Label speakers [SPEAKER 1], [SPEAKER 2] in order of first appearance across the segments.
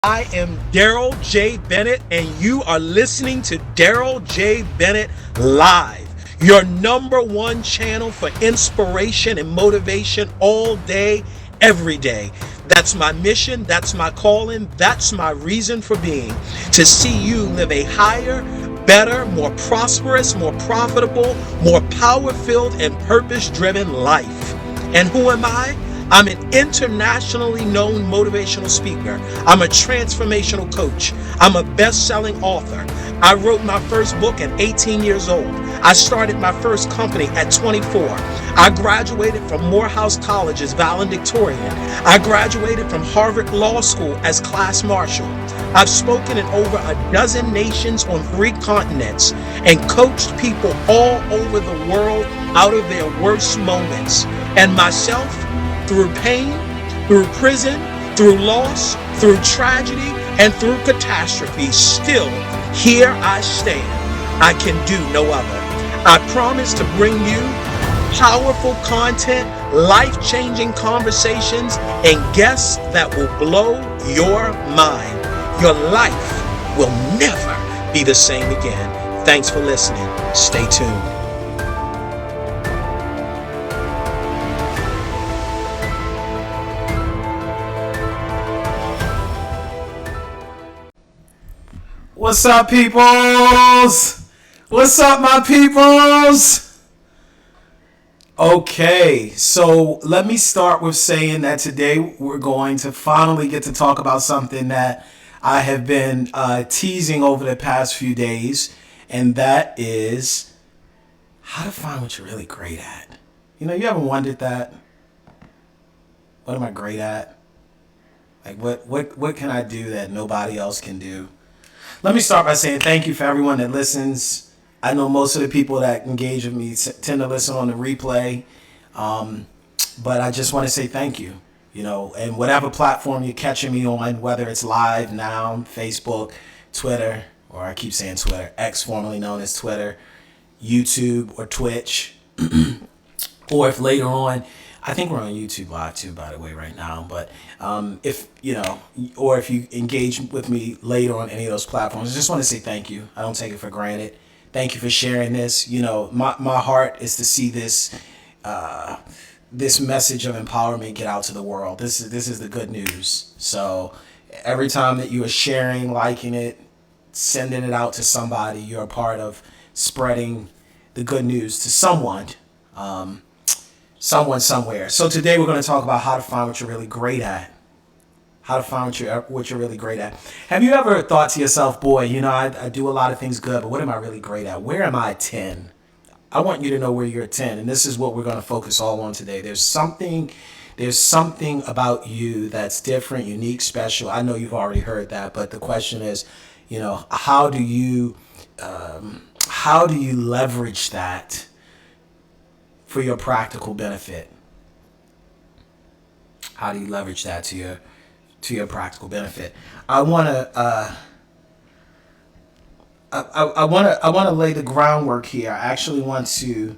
[SPEAKER 1] I am Darrell J. Bennett, and you are listening to Darrell J. Bennett Live, your number one channel for inspiration and motivation all day, every day. That's my mission, that's my calling, that's my reason for being, to see you live a higher, better, more prosperous, more profitable, more power-filled, and purpose-driven life. And who am I? I'm an internationally known motivational speaker. I'm a transformational coach. I'm a best-selling author. I wrote my first book at 18 years old. I started my first company at 24. I graduated from Morehouse College's valedictorian. I graduated from Harvard Law School as class marshal. I've spoken in over a dozen nations on 3 continents and coached people all over the world out of their worst moments. And myself, through pain, through prison, through loss, through tragedy, and through catastrophe, still here I stand. I can do no other. I promise to bring you powerful content, life-changing conversations, and guests that will blow your mind. Your life will never be the same again. Thanks for listening. Stay tuned.
[SPEAKER 2] What's up, peoples? What's up, my peoples? Okay, so let me start with saying that today we're going to finally get to talk about something that I have been teasing over the past few days, and that is how to find what you're really great at. You know, you ever wondered that? What am I great at? Like, what can I do that nobody else can do? Let me start by saying thank you for everyone that listens. I know most of the people that engage with me tend to listen on the replay, but I just want to say thank you. You know, and whatever platform you're catching me on, whether it's live now, Facebook, Twitter, or I keep saying Twitter, X formerly known as Twitter, YouTube or Twitch, or if later on, I think we're on YouTube Live too, by the way, right now. But if you know, or if you engage with me later on any of those platforms, I just want to say thank you. I don't take it for granted. Thank you for sharing this. You know, my heart is to see this this message of empowerment get out to the world. This is the good news. So every time that you are sharing, liking it, sending it out to somebody, you're a part of spreading the good news to someone. Someone somewhere. So today we're going to talk about how to find what you're really great at. How to find what you're really great at. Have you ever thought to yourself, boy, you know, I do a lot of things good, but what am I really great at? Where am I at 10? I want you to know where you're at 10, and this is what we're going to focus all on today. There's something about you that's different, unique, special. I know you've already heard that, but the question is, you know, how do you leverage that for your practical benefit? How do you leverage that to your practical benefit? I want to lay the groundwork here. I actually want to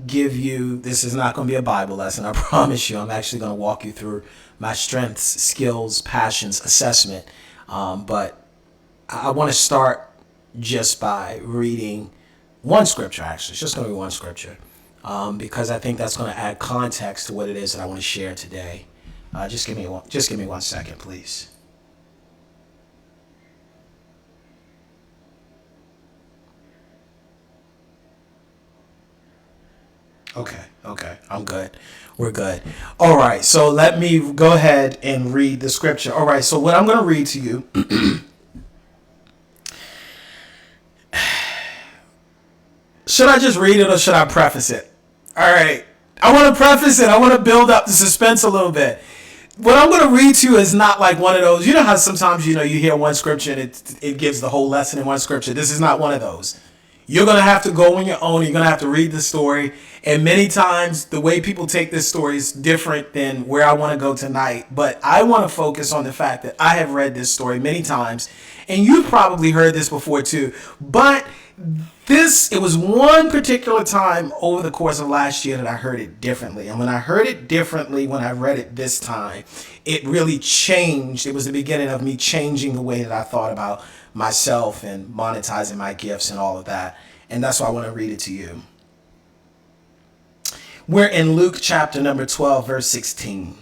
[SPEAKER 2] give you, this is not going to be a Bible lesson, I promise you. I'm actually going to walk you through my strengths, skills, passions assessment. But I want to start just by reading one scripture, actually. It's just going to be one scripture. Because I think that's going to add context to what it is that I want to share today. Just give me 1 second, please. Okay, I'm good. We're good. All right, so let me go ahead and read the scripture. All right, so what I'm going to read to you. Should I just read it or should I preface it? All right. I want to preface it. I want to build up the suspense a little bit. What I'm going to read to you is not like one of those. You know how sometimes, you know, you hear one scripture and it gives the whole lesson in one scripture. This is not one of those. You're going to have to go on your own. You're going to have to read the story. And many times the way people take this story is different than where I want to go tonight. But I want to focus on the fact that I have read this story many times. And you've probably heard this before too. But it was one particular time over the course of last year that I heard it differently. And when I heard it differently, when I read it this time, it really changed. It was the beginning of me changing the way that I thought about myself and monetizing my gifts and all of that. And that's why I want to read it to you. We're in Luke chapter number 12, verse 16.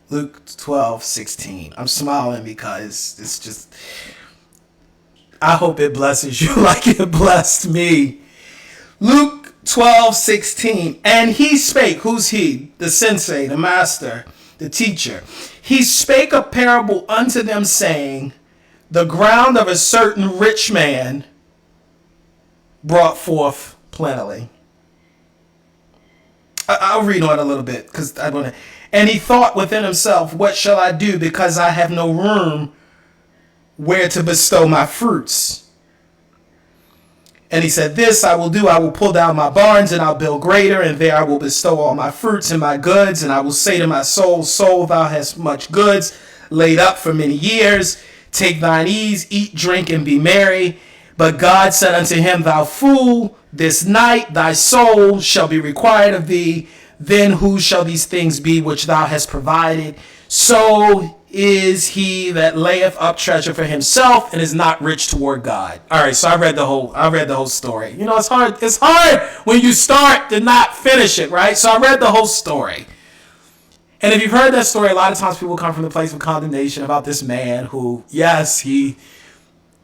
[SPEAKER 2] Luke 12, 16. I'm smiling because it's just, I hope it blesses you like it blessed me. Luke 12, 16. And he spake, who's he? The sensei, the master, the teacher. He spake a parable unto them, saying, the ground of a certain rich man brought forth plentifully. I'll read on a little bit because I want to. And he thought within himself, what shall I do, because I have no room where to bestow my fruits? And he said, this I will do. I will pull down my barns and I'll build greater, and there I will bestow all my fruits and my goods. And I will say to my soul, soul, thou hast much goods laid up for many years. Take thine ease, eat, drink, and be merry. But God said unto him, thou fool, this night thy soul shall be required of thee. Then whose shall these things be which thou hast provided? So is he that layeth up treasure for himself and is not rich toward God. All right, so I read the whole story. You know, it's hard when you start to not finish it, right? So I read the whole story. And if you've heard that story, a lot of times people come from the place of condemnation about this man who, yes, he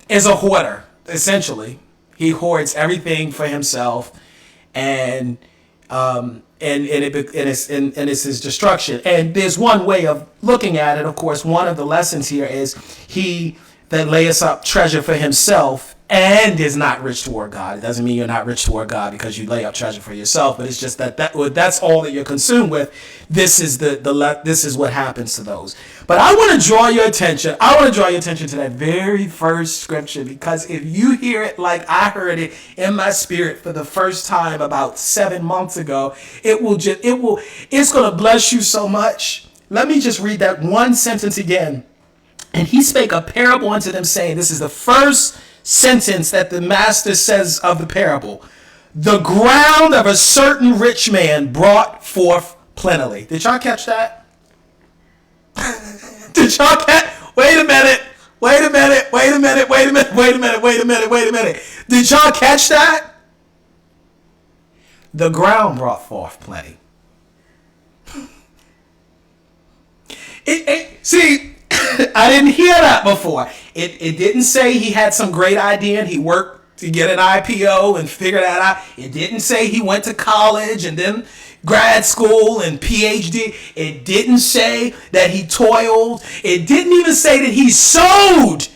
[SPEAKER 2] is a hoarder, essentially. He hoards everything for himself, and it's his destruction. And there's one way of looking at it. Of course, one of the lessons here is he that layeth up treasure for himself and is not rich toward God. It doesn't mean you're not rich toward God because you lay up treasure for yourself, but it's just that's all that you're consumed with. This is this is what happens to those. But I want to draw your attention. To that very first scripture, because if you hear it like I heard it in my spirit for the first time about 7 months ago, it's going to bless you so much. Let me just read that one sentence again. And he spake a parable unto them, saying, this is the first sentence that the master says of the parable. The ground of a certain rich man brought forth plentifully. Did y'all catch that? Did y'all catch? Wait a minute. Did y'all catch that? The ground brought forth plenty. See, I didn't hear that before. It didn't say he had some great idea and he worked to get an IPO and figure that out. It didn't say he went to college and then grad school and PhD. It didn't say that he toiled. It didn't even say that he sowed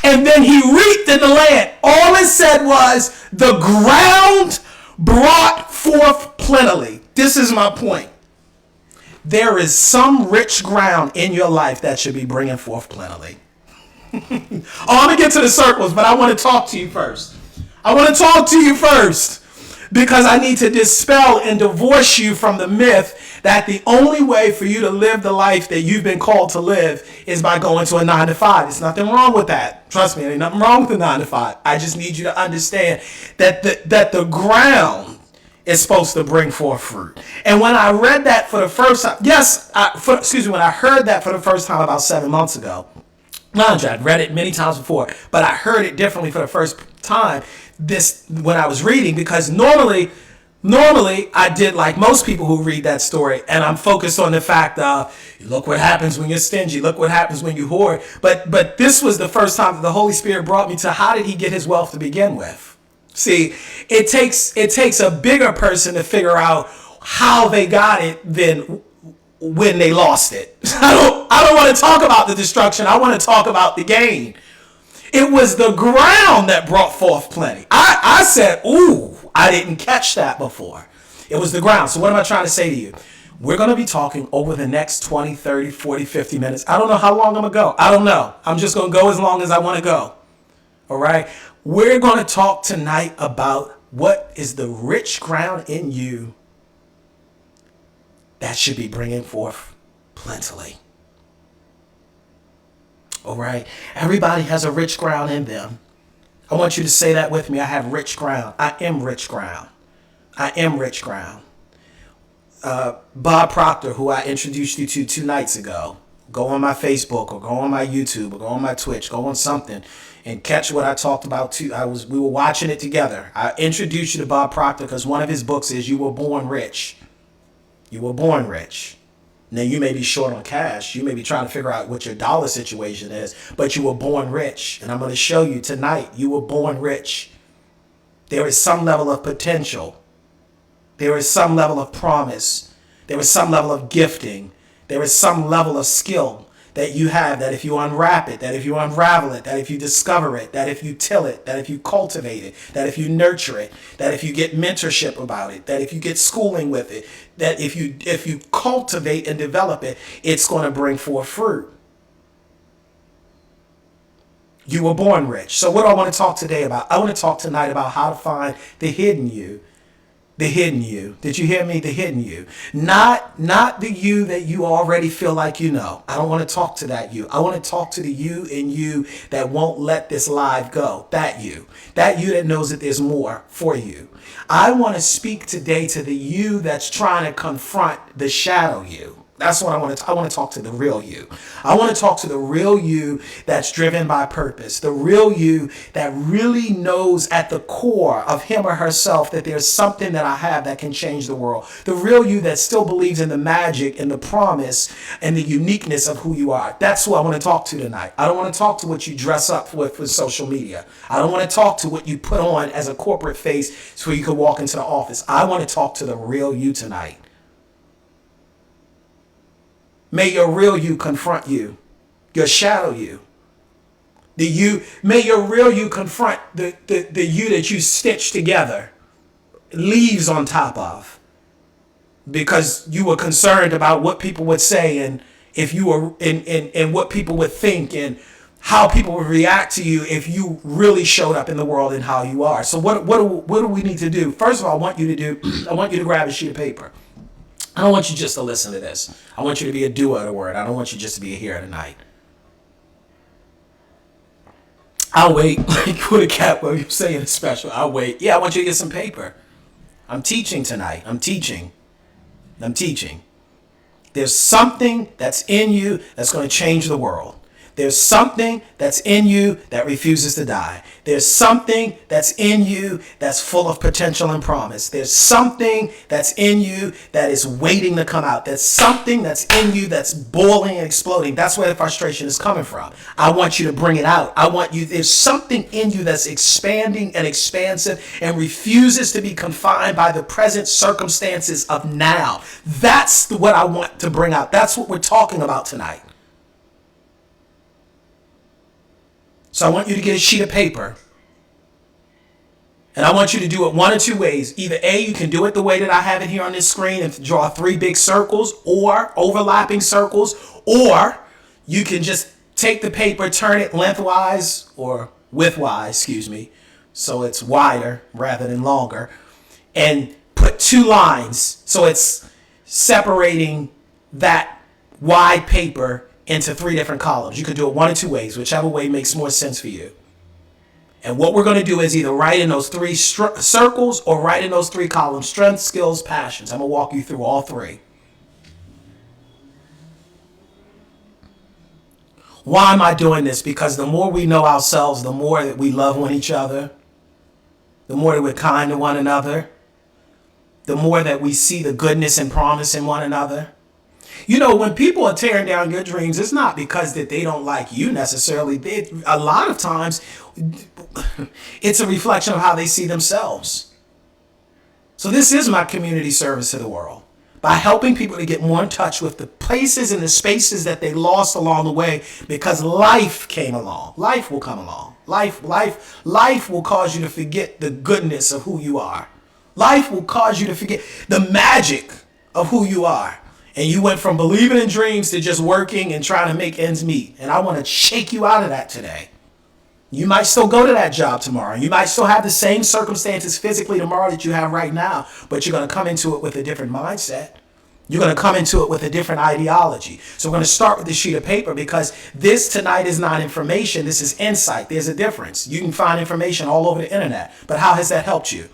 [SPEAKER 2] and then he reaped in the land. All it said was the ground brought forth plentifully. This is my point. There is some rich ground in your life that should be bringing forth plentifully. I'm going to get to the circles, but I want to talk to you first. Because I need to dispel and divorce you from the myth that the only way for you to live the life that you've been called to live is by going to a 9 to 5. There's nothing wrong with that. Trust me, there ain't nothing wrong with the 9 to 5. I just need you to understand that the ground is supposed to bring forth fruit. And when I read that for the first time, when I heard that for the first time about 7 months ago, I'd read it many times before, but I heard it differently for the first time when I was reading, because normally I did like most people who read that story, and I'm focused on the fact of, look what happens when you're stingy, look what happens when you hoard. But this was the first time that the Holy Spirit brought me to, how did he get his wealth to begin with? See, it takes a bigger person to figure out how they got it than when they lost it. I don't want to talk about the destruction. I want to talk about the gain. It was the ground that brought forth plenty. I said, ooh, I didn't catch that before. It was the ground. So what am I trying to say to you? We're going to be talking over the next 20, 30, 40, 50 minutes. I don't know how long I'm going to go. I don't know. I'm just going to go as long as I want to go. All right? We're going to talk tonight about what is the rich ground in you that should be bringing forth plentifully. All right? Everybody has a rich ground in them. I want you to say that with me. I have rich ground. I am rich ground. I am rich ground. Bob Proctor, who I introduced you to 2 nights ago, go on my Facebook or go on my YouTube or go on my Twitch, go on something and catch what I talked about too. We were watching it together. I introduced you to Bob Proctor because one of his books is You Were Born Rich. You were born rich. Now you may be short on cash. You may be trying to figure out what your dollar situation is, but you were born rich. And I'm going to show you tonight, you were born rich. There is some level of potential. There is some level of promise. There is some level of gifting. There is some level of skill that you have, that if you unwrap it, that if you unravel it, that if you discover it, that if you till it, that if you cultivate it, that if you nurture it, that if you get mentorship about it, that if you get schooling with it, that if you cultivate and develop it, it's going to bring forth fruit. You were born rich. So what do I want to talk today about? I want to talk tonight about how to find the hidden you. The hidden you. Did you hear me? The hidden you. Not the you that you already feel like you know. I don't want to talk to that you. I want to talk to the you in you that won't let this live go. That you. That you that knows that there's more for you. I want to speak today to the you that's trying to confront the shadow you. That's what I want to talk to the real you. I want to talk to the real you that's driven by purpose. The real you that really knows at the core of him or herself that there's something that I have that can change the world. The real you that still believes in the magic and the promise and the uniqueness of who you are. That's who I want to talk to tonight. I don't want to talk to what you dress up with social media. I don't want to talk to what you put on as a corporate face so you can walk into the office. I want to talk to the real you tonight. May your real you confront you, your shadow you. May your real you confront the you that you stitched together, leaves on top of, because you were concerned about what people would say and if you were and what people would think and how people would react to you if you really showed up in the world and how you are. So what do we need to do? First of all, I want you to grab a sheet of paper. I don't want you just to listen to this. I want you to be a doer of the word. I don't want you just to be a hearer tonight. I'll wait. Like with a cat, what you're saying is special. I'll wait. Yeah, I want you to get some paper. I'm teaching tonight. I'm teaching. There's something that's in you that's going to change the world. There's something that's in you that refuses to die. There's something that's in you that's full of potential and promise. There's something that's in you that is waiting to come out. There's something that's in you that's boiling and exploding. That's where the frustration is coming from. I want you to bring it out. There's something in you that's expanding and expansive and refuses to be confined by the present circumstances of now. That's what I want to bring out. That's what we're talking about tonight. So I want you to get a sheet of paper. And I want you to do it one or two ways. Either A, you can do it the way that I have it here on this screen and draw 3 big circles or overlapping circles. Or you can just take the paper, turn it lengthwise or widthwise, so it's wider rather than longer. And put 2 lines so it's separating that wide paper into 3 different columns. You could do it one or two ways, whichever way makes more sense for you. And what we're going to do is either write in those 3 circles or write in those 3 columns: strengths, skills, passions. I'm going to walk you through all 3. Why am I doing this? Because the more we know ourselves, the more that we love each other, the more that we're kind to one another, the more that we see the goodness and promise in one another. You know, when people are tearing down your dreams, it's not because that they don't like you necessarily. A lot of times, it's a reflection of how they see themselves. So this is my community service to the world. By helping people to get more in touch with the places and the spaces that they lost along the way, because life came along. Life will come along. Life will cause you to forget the goodness of who you are. Life will cause you to forget the magic of who you are. And you went from believing in dreams to just working and trying to make ends meet. And I want to shake you out of that today. You might still go to that job tomorrow. You might still have the same circumstances physically tomorrow that you have right now, but you're going to come into it with a different mindset. You're going to come into it with a different ideology. So we're going to start with the sheet of paper, because this tonight is not information. This is insight. There's a difference. You can find information all over the internet. But how has that helped you?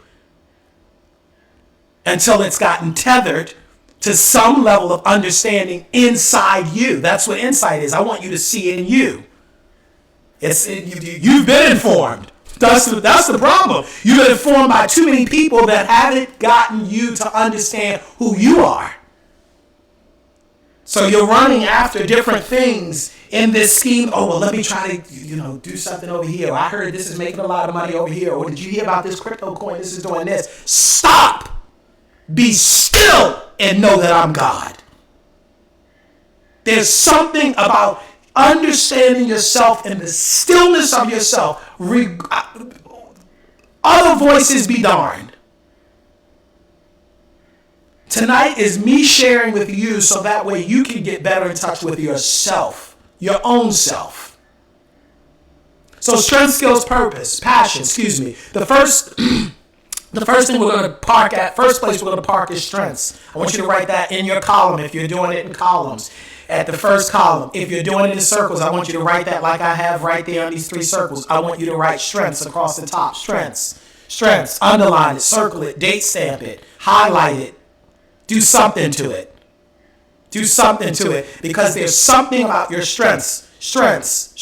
[SPEAKER 2] Until it's gotten tethered to some level of understanding inside you. That's what insight is. I want you to see in you. You've been informed. That's the problem. You've been informed by too many people that haven't gotten you to understand who you are. So you're running after different things in this scheme. Oh, well, let me try to, do something over here. I heard this is making a lot of money over here. Or did you hear about this crypto coin? This is doing this. Stop. Be still and know that I'm God. There's something about understanding yourself and the stillness of yourself. Other voices be darned. Tonight is me sharing with you so that way you can get better in touch with yourself, your own self. So strength, skills, purpose, passion, The first thing we're going to park at, first place we're going to park is strengths. I want you to write that in your column if you're doing it in columns. At the first column. If you're doing it in circles, I want you to write that like I have right there on these 3 circles. I want you to write strengths across the top. Strengths. Strengths. Underline it, circle it, date stamp it, highlight it. Do something to it. Do something to it, because there's something about your strengths. Strengths.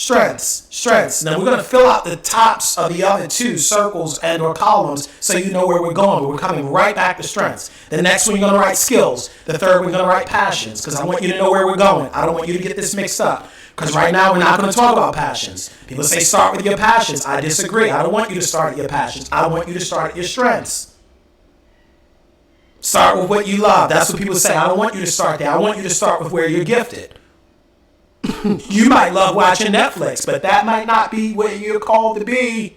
[SPEAKER 2] Now we're going to fill out the tops of the other 2 circles and or columns so you know where we're going. We're coming right back to strengths. The next one you're going to write skills. The third one you're going to write passions, because I want you to know where we're going. I don't want you to get this mixed up, because right now we're not going to talk about passions. People say start with your passions. I disagree. I don't want you to start at your passions. I want you to start at your strengths. Start with what you love. That's what people say. I don't want you to start there. I want you to start with where you're gifted. You might love watching Netflix, but that might not be where you're called to be.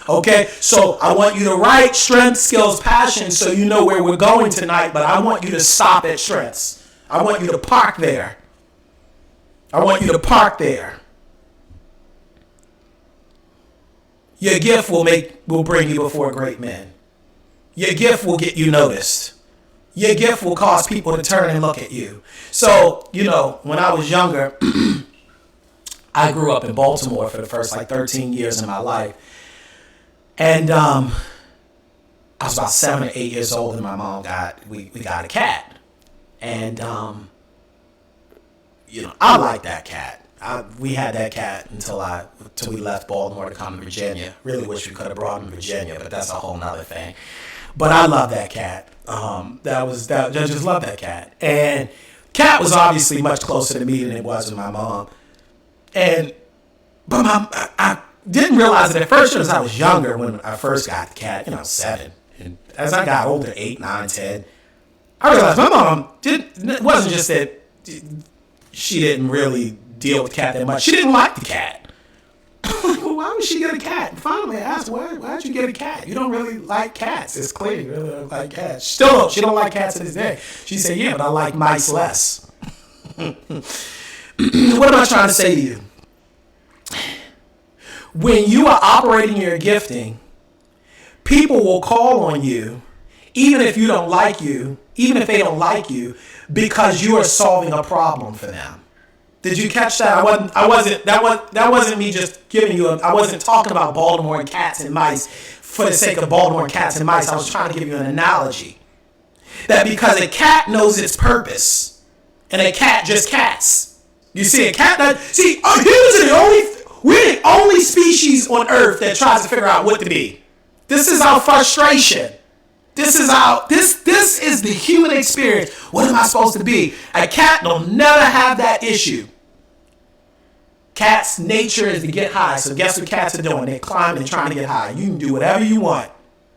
[SPEAKER 2] Okay, so I want you to write strength, skills, passion so you know where we're going tonight, but I want you to stop at strengths. I want you to park there. Your gift will bring you before great men. Your gift will get you noticed. Your gift will cause people to turn and look at you. So, when I was younger, I grew up in Baltimore for the first 13 years of my life. And I was about 7 or 8 years old, and my mom we got a cat. And, I liked that cat. We had that cat until we left Baltimore to come to Virginia. Really wish we could have brought him to Virginia, but that's a whole nother thing. But I love that cat. I just love that cat. And cat was obviously much closer to me than it was with my mom. But I didn't realize it at first as I was younger when I first got the cat, 7. And as I got older, 8, 9, 10, I realized my mom it wasn't just that she didn't really deal with cat that much. She didn't like the cat. Well, why would she get a cat? And finally, I asked, why'd you get a cat? You don't really like cats. It's clear you really don't like cats. She don't like cats to this day. She said, yeah, but I like mice less. What am I trying to say to you? When you are operating your gifting, people will call on you, even if they don't like you, because you are solving a problem for them. Did you catch that? That wasn't me just giving you I wasn't talking about Baltimore and cats and mice for the sake of Baltimore and cats and mice. I was trying to give you an analogy. That because a cat knows its purpose, and a cat just cats. You see, a cat we're the only species on earth that tries to figure out what to be. This is our frustration. This is the human experience. What am I supposed to be? A cat will never have that issue. Cat's nature is to get high. So guess what cats are doing? They're climbing and trying to get high. You can do whatever you want.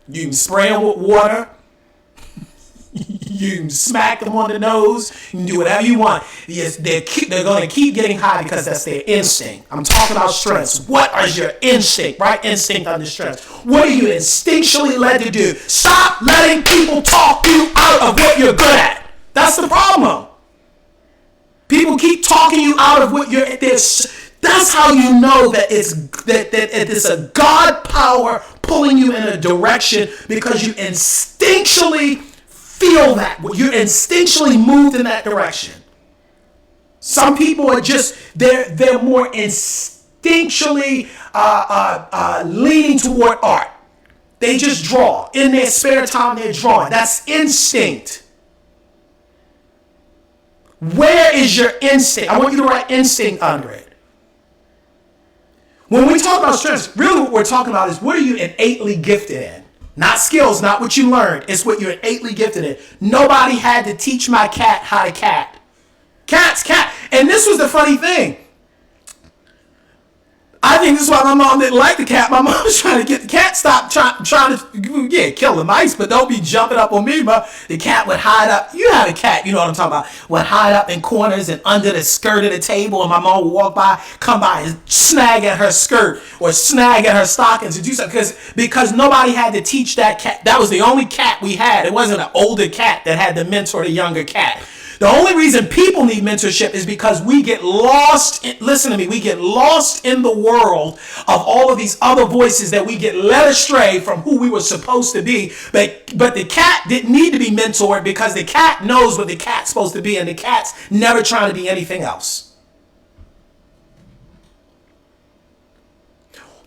[SPEAKER 2] You can spray them with water. You can smack them on the nose. You can do whatever you want. Yes, they're going to keep getting high because that's their instinct. I'm talking about strengths. What is your instinct? Right? Instinct under strength. What are you instinctually led to do? Stop letting people talk you out of what you're good at. That's the problem. People keep talking you out of what you're. That's how you know that it's a God power pulling you in a direction because you instinctually feel that. You're instinctually moved in that direction. Some people are just, they're more instinctually leaning toward art. They just draw. In their spare time, they're drawing. That's instinct. Where is your instinct? I want you to write instinct under it. When we talk about strengths, really what we're talking about is what are you innately gifted in? Not skills, not what you learned. It's what you're innately gifted in. Nobody had to teach my cat how to cat. Cat's cat. And this was the funny thing. I think this is why my mom didn't like the cat. My mom was trying to get the cat stopped trying to kill the mice, but don't be jumping up on me. But the cat would hide up. You had a cat, you know what I'm talking about. Would hide up in corners and under the skirt of the table, and my mom would walk by, come by and snag at her skirt or snag at her stockings and do something because nobody had to teach that cat. That was the only cat we had. It wasn't an older cat that had to mentor the younger cat. The only reason people need mentorship is because we get lost, listen to me, we get lost in the world of all of these other voices that we get led astray from who we were supposed to be. But the cat didn't need to be mentored because the cat knows what the cat's supposed to be, and the cat's never trying to be anything else.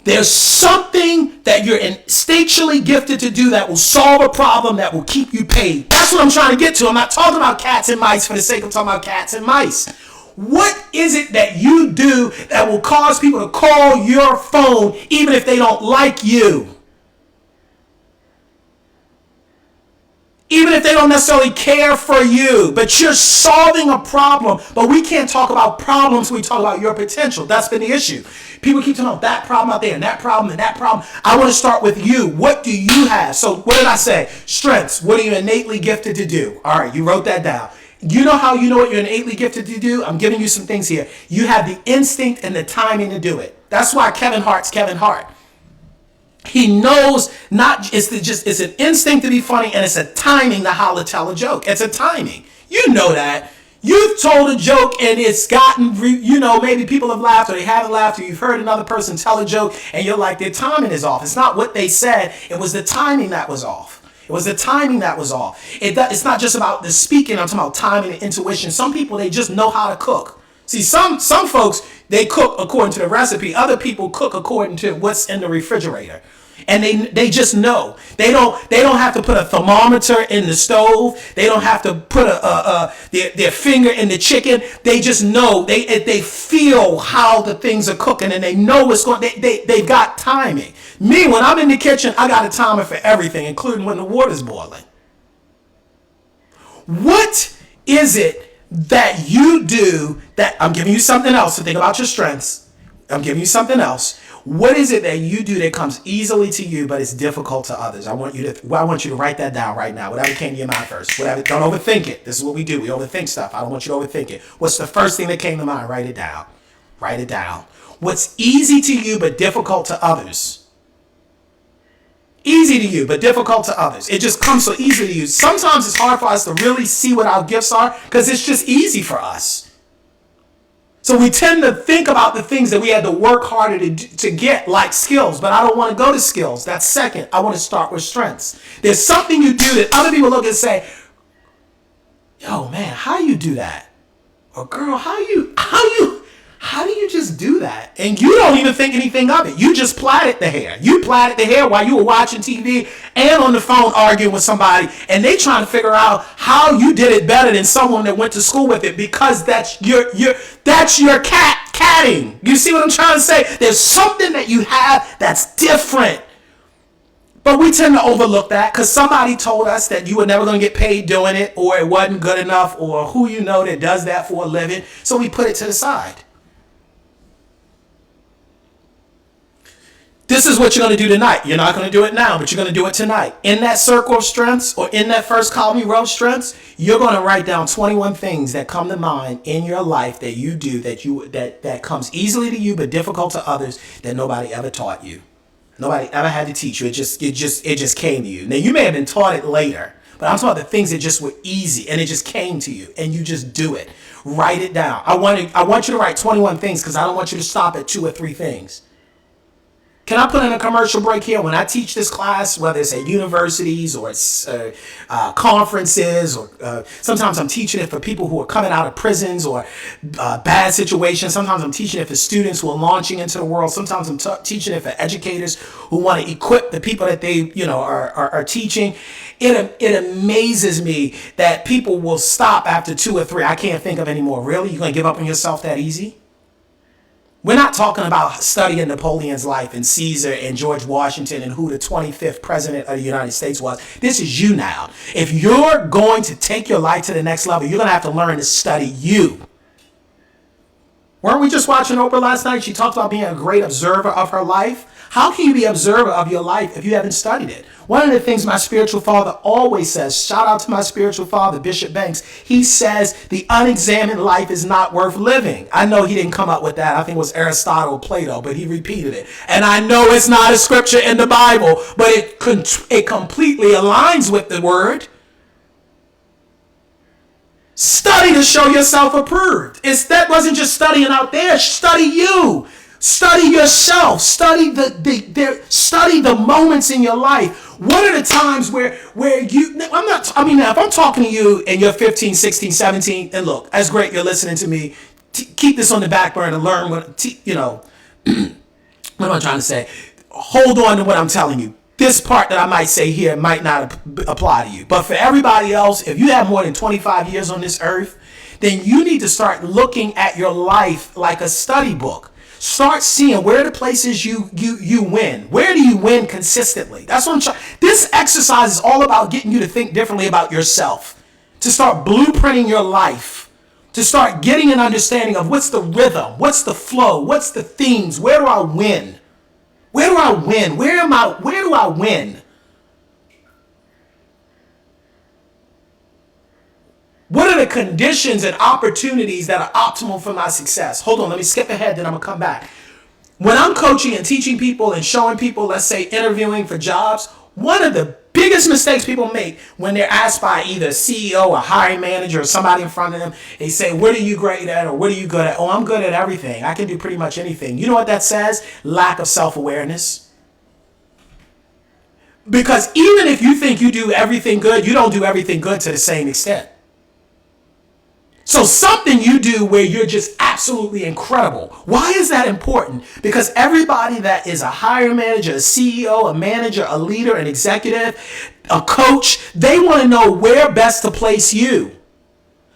[SPEAKER 2] There's something that you're instinctually gifted to do that will solve a problem that will keep you paid. That's what I'm trying to get to. I'm not talking about cats and mice for the sake of talking about cats and mice. What is it that you do that will cause people to call your phone even if they don't like you? Even if they don't necessarily care for you, but you're solving a problem. But we can't talk about problems, we talk about your potential. That's been the issue. People keep talking about that problem out there and that problem and that problem. I want to start with you. What do you have? So what did I say? Strengths. What are you innately gifted to do? All right, you wrote that down. You know how you know what you're innately gifted to do? I'm giving you some things here. You have the instinct and the timing to do it. That's why Kevin Hart's Kevin Hart. He knows it's an instinct to be funny, and it's a timing to how to tell a joke. It's a timing. You know that. You've told a joke and it's gotten, maybe people have laughed or they haven't laughed, or you've heard another person tell a joke and you're like, their timing is off. It's not what they said. It was the timing that was off. It was the timing that was off. It's not just about the speaking. I'm talking about timing and intuition. Some people, they just know how to cook. See, some folks, they cook according to the recipe. Other people cook according to what's in the refrigerator. And they just know. They don't have to put a thermometer in the stove. They don't have to put their finger in the chicken. They just know. They feel how the things are cooking, and they know what's going. They've got timing. Me, when I'm in the kitchen, I got a timer for everything, including when the water's boiling. What is it that you do that I'm giving you something else to think about your strengths? I'm giving you something else. What is it that you do that comes easily to you, but it's difficult to others? I want you to write that down right now. Whatever came to your mind first. Don't overthink it. This is what we do. We overthink stuff. I don't want you to overthink it. What's the first thing that came to mind? Write it down. Write it down. What's easy to you, but difficult to others? Easy to you, but difficult to others. It just comes so easy to you. Sometimes it's hard for us to really see what our gifts are because it's just easy for us. So we tend to think about the things that we had to work harder to get, like skills, but I don't want to go to skills. That's second. I want to start with strengths. There's something you do that other people look and say, yo, man, how you do that? Or girl, how do you just do that? And you don't even think anything of it. You just plaited the hair. You plaited the hair while you were watching TV and on the phone arguing with somebody, and they trying to figure out how you did it better than someone that went to school with it, because that's your catting. You see what I'm trying to say? There's something that you have that's different. But we tend to overlook that because somebody told us that you were never going to get paid doing it, or it wasn't good enough, or who you know that does that for a living. So we put it to the side. This is what you're going to do tonight. You're not going to do it now, but you're going to do it tonight. In that circle of strengths, or in that first column you wrote strengths, you're going to write down 21 things that come to mind in your life that you do that comes easily to you but difficult to others, that nobody ever taught you. Nobody ever had to teach you. It just came to you. Now, you may have been taught it later, but I'm talking about the things that just were easy and it just came to you and you just do it. Write it down. I want you to write 21 things because I don't want you to stop at 2 or 3 things. Can I put in a commercial break here? When I teach this class, whether it's at universities or it's conferences, or sometimes I'm teaching it for people who are coming out of prisons or bad situations. Sometimes I'm teaching it for students who are launching into the world. Sometimes I'm teaching it for educators who want to equip the people that they are teaching. It amazes me that people will stop after 2 or 3. I can't think of any more. Really? You're going to give up on yourself that easy? We're not talking about studying Napoleon's life and Caesar and George Washington and who the 25th president of the United States was. This is you now. If you're going to take your life to the next level, you're going to have to learn to study you. Weren't we just watching Oprah last night? She talked about being a great observer of her life. How can you be an observer of your life if you haven't studied it? One of the things my spiritual father always says, shout out to my spiritual father, Bishop Banks, he says the unexamined life is not worth living. I know he didn't come up with that. I think it was Aristotle or Plato, but he repeated it. And I know it's not a scripture in the Bible, but it completely aligns with the word. Study to show yourself approved. That wasn't just studying out there. Study you. Study yourself. Study the moments in your life. What are the times where if I'm talking to you and you're 15, 16, 17, and look, that's great you're listening to me. Keep this on the back burner and learn what am I trying to say? Hold on to what I'm telling you. This part that I might say here might not apply to you. But for everybody else, if you have more than 25 years on this earth, then you need to start looking at your life like a study book. Start seeing where are the places you win. Where do you win consistently? That's what I'm trying. This exercise is all about getting you to think differently about yourself. To start blueprinting your life. To start getting an understanding of what's the rhythm, what's the flow, what's the themes, where do I win? Where do I win? Where do I win? What are the conditions and opportunities that are optimal for my success? Hold on, let me skip ahead, then I'm going to come back. When I'm coaching and teaching people and showing people, let's say interviewing for jobs, one of the biggest mistakes people make when they're asked by either a CEO, a hiring manager, or somebody in front of them, they say, what are you great at or what are you good at? Oh, I'm good at everything. I can do pretty much anything. You know what that says? Lack of self-awareness. Because even if you think you do everything good, you don't do everything good to the same extent. So something you do where you're just absolutely incredible. Why is that important? Because everybody that is a hiring manager, a CEO, a manager, a leader, an executive, a coach, they want to know where best to place you.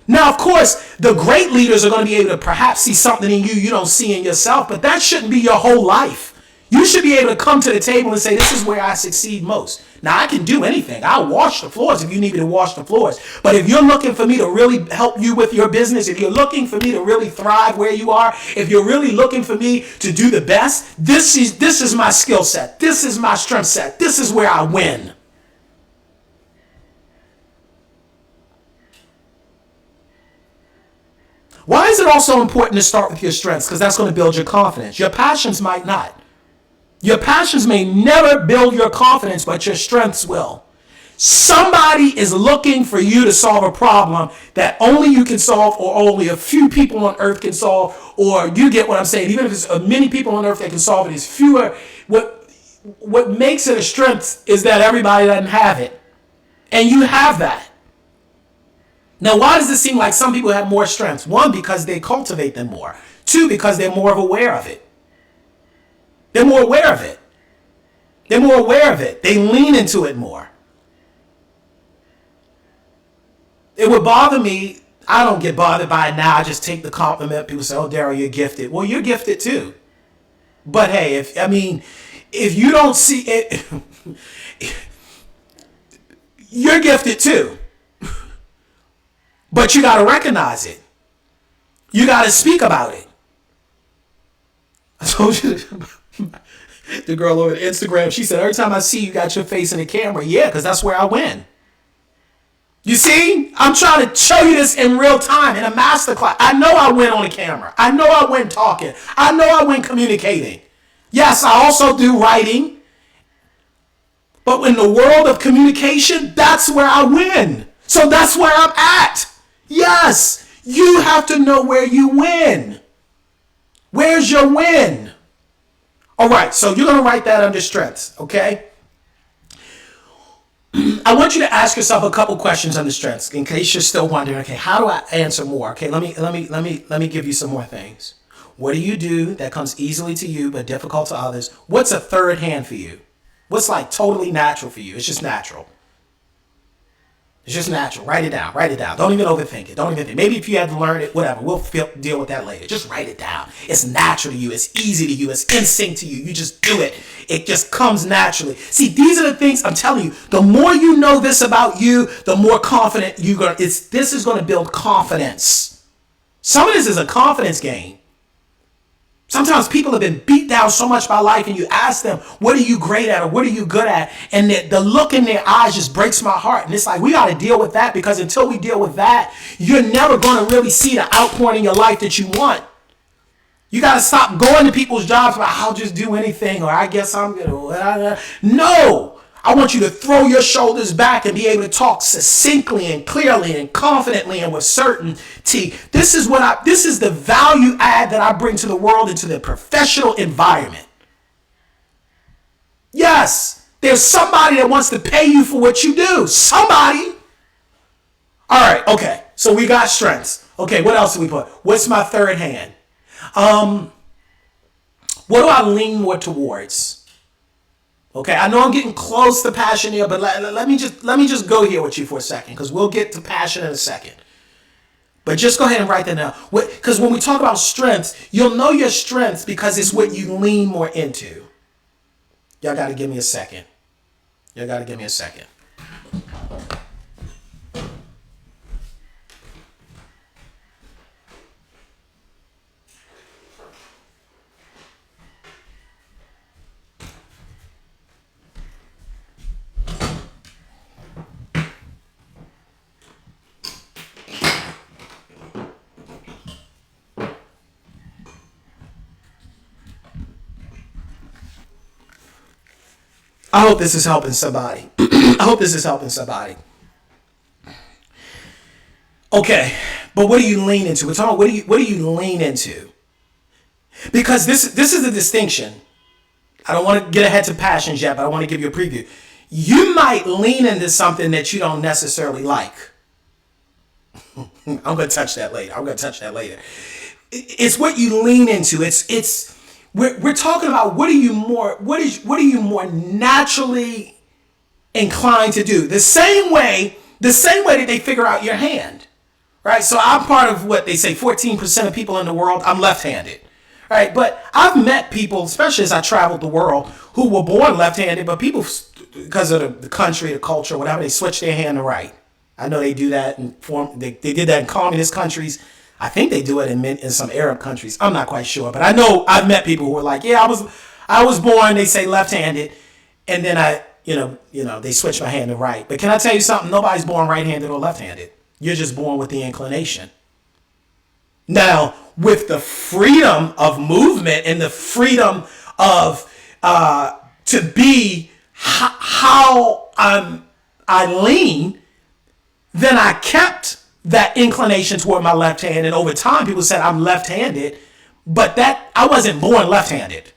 [SPEAKER 2] Now, of course, the great leaders are going to be able to perhaps see something in you you don't see in yourself, but that shouldn't be your whole life. You should be able to come to the table and say, this is where I succeed most. Now, I can do anything. I'll wash the floors if you need me to wash the floors. But if you're looking for me to really help you with your business, if you're looking for me to really thrive where you are, if you're really looking for me to do the best, this is my skill set. This is my strength set. This is where I win. Why is it also important to start with your strengths? Because that's going to build your confidence. Your passions might not. Your passions may never build your confidence, but your strengths will. Somebody is looking for you to solve a problem that only you can solve or only a few people on earth can solve, or you get what I'm saying. Even if it's many people on earth that can solve it, it's fewer. What makes it a strength is that everybody doesn't have it. And you have that. Now, why does it seem like some people have more strengths? One, because they cultivate them more. Two, because they're more aware of it. They're more aware of it. They're more aware of it. They lean into it more. It would bother me. I don't get bothered by it now. I just take the compliment. People say, oh, Darrell, you're gifted. Well, you're gifted too. But hey, if you don't see it, you're gifted too. But you got to recognize it. You got to speak about it. I told you the girl over Instagram, she said, every time I see you got your face in the camera, yeah, because that's where I win. You see, I'm trying to show you this in real time in a masterclass. I know I win on the camera. I know I win talking. I know I win communicating. Yes, I also do writing. But in the world of communication, that's where I win. So that's where I'm at. Yes, you have to know where you win. Where's your win? All right, so you're going to write that under strengths, okay? I want you to ask yourself a couple questions under strengths in case you're still wondering, okay, how do I answer more? Okay, let me give you some more things. What do you do that comes easily to you but difficult to others? What's a third hand for you? What's like totally natural for you? It's just natural. It's just natural. Write it down. Write it down. Don't even overthink it. Don't even think. Maybe if you had to learn it, whatever. We'll deal with that later. Just write it down. It's natural to you. It's easy to you. It's instinct to you. You just do it. It just comes naturally. See, these are the things I'm telling you. The more you know this about you, the more confident you're going to. This is going to build confidence. Some of this is a confidence game. Sometimes people have been beat down so much by life and you ask them, what are you great at or what are you good at? And the look in their eyes just breaks my heart. And it's like, we got to deal with that, because until we deal with that, you're never going to really see the outpouring in your life that you want. You got to stop going to people's jobs like, I'll just do anything, or I guess I'm going to. No. I want you to throw your shoulders back and be able to talk succinctly and clearly and confidently and with certainty. This is the value add that I bring to the world and to the professional environment. Yes, there's somebody that wants to pay you for what you do. Somebody. All right, okay. So we got strengths. Okay, what else do we put? What's my third hand? What do I lean more towards? Okay, I know I'm getting close to passion here, but let me just go here with you for a second, because we'll get to passion in a second. But just go ahead and write that down. Because when we talk about strengths, you'll know your strengths because it's what you lean more into. Y'all got to give me a second. Y'all got to give me a second. I hope this is helping somebody. I hope this is helping somebody. Okay, but what do you lean into? We're talking about what do you lean into? Because this is the distinction. I don't want to get ahead to passions yet, but I want to give you a preview. You might lean into something that you don't necessarily like. I'm going to touch that later. It's what you lean into. We're talking about what are you more naturally inclined to do? The same way that they figure out your hand, right? So I'm part of what they say 14% of people in the world. I'm left-handed, right? But I've met people, especially as I traveled the world, who were born left-handed, but people, because of the country, the culture, whatever, they switch their hand to right. I know they do that they did that in communist countries. I think they do it in some Arab countries. I'm not quite sure, but I know I've met people who are like, yeah, I was born, they say left-handed, and then they switch my hand to right. But can I tell you something? Nobody's born right-handed or left-handed. You're just born with the inclination. Now, with the freedom of movement and the freedom of to be how I lean, then I kept that inclination toward my left hand, and over time people said I'm left-handed, but that I wasn't born left-handed.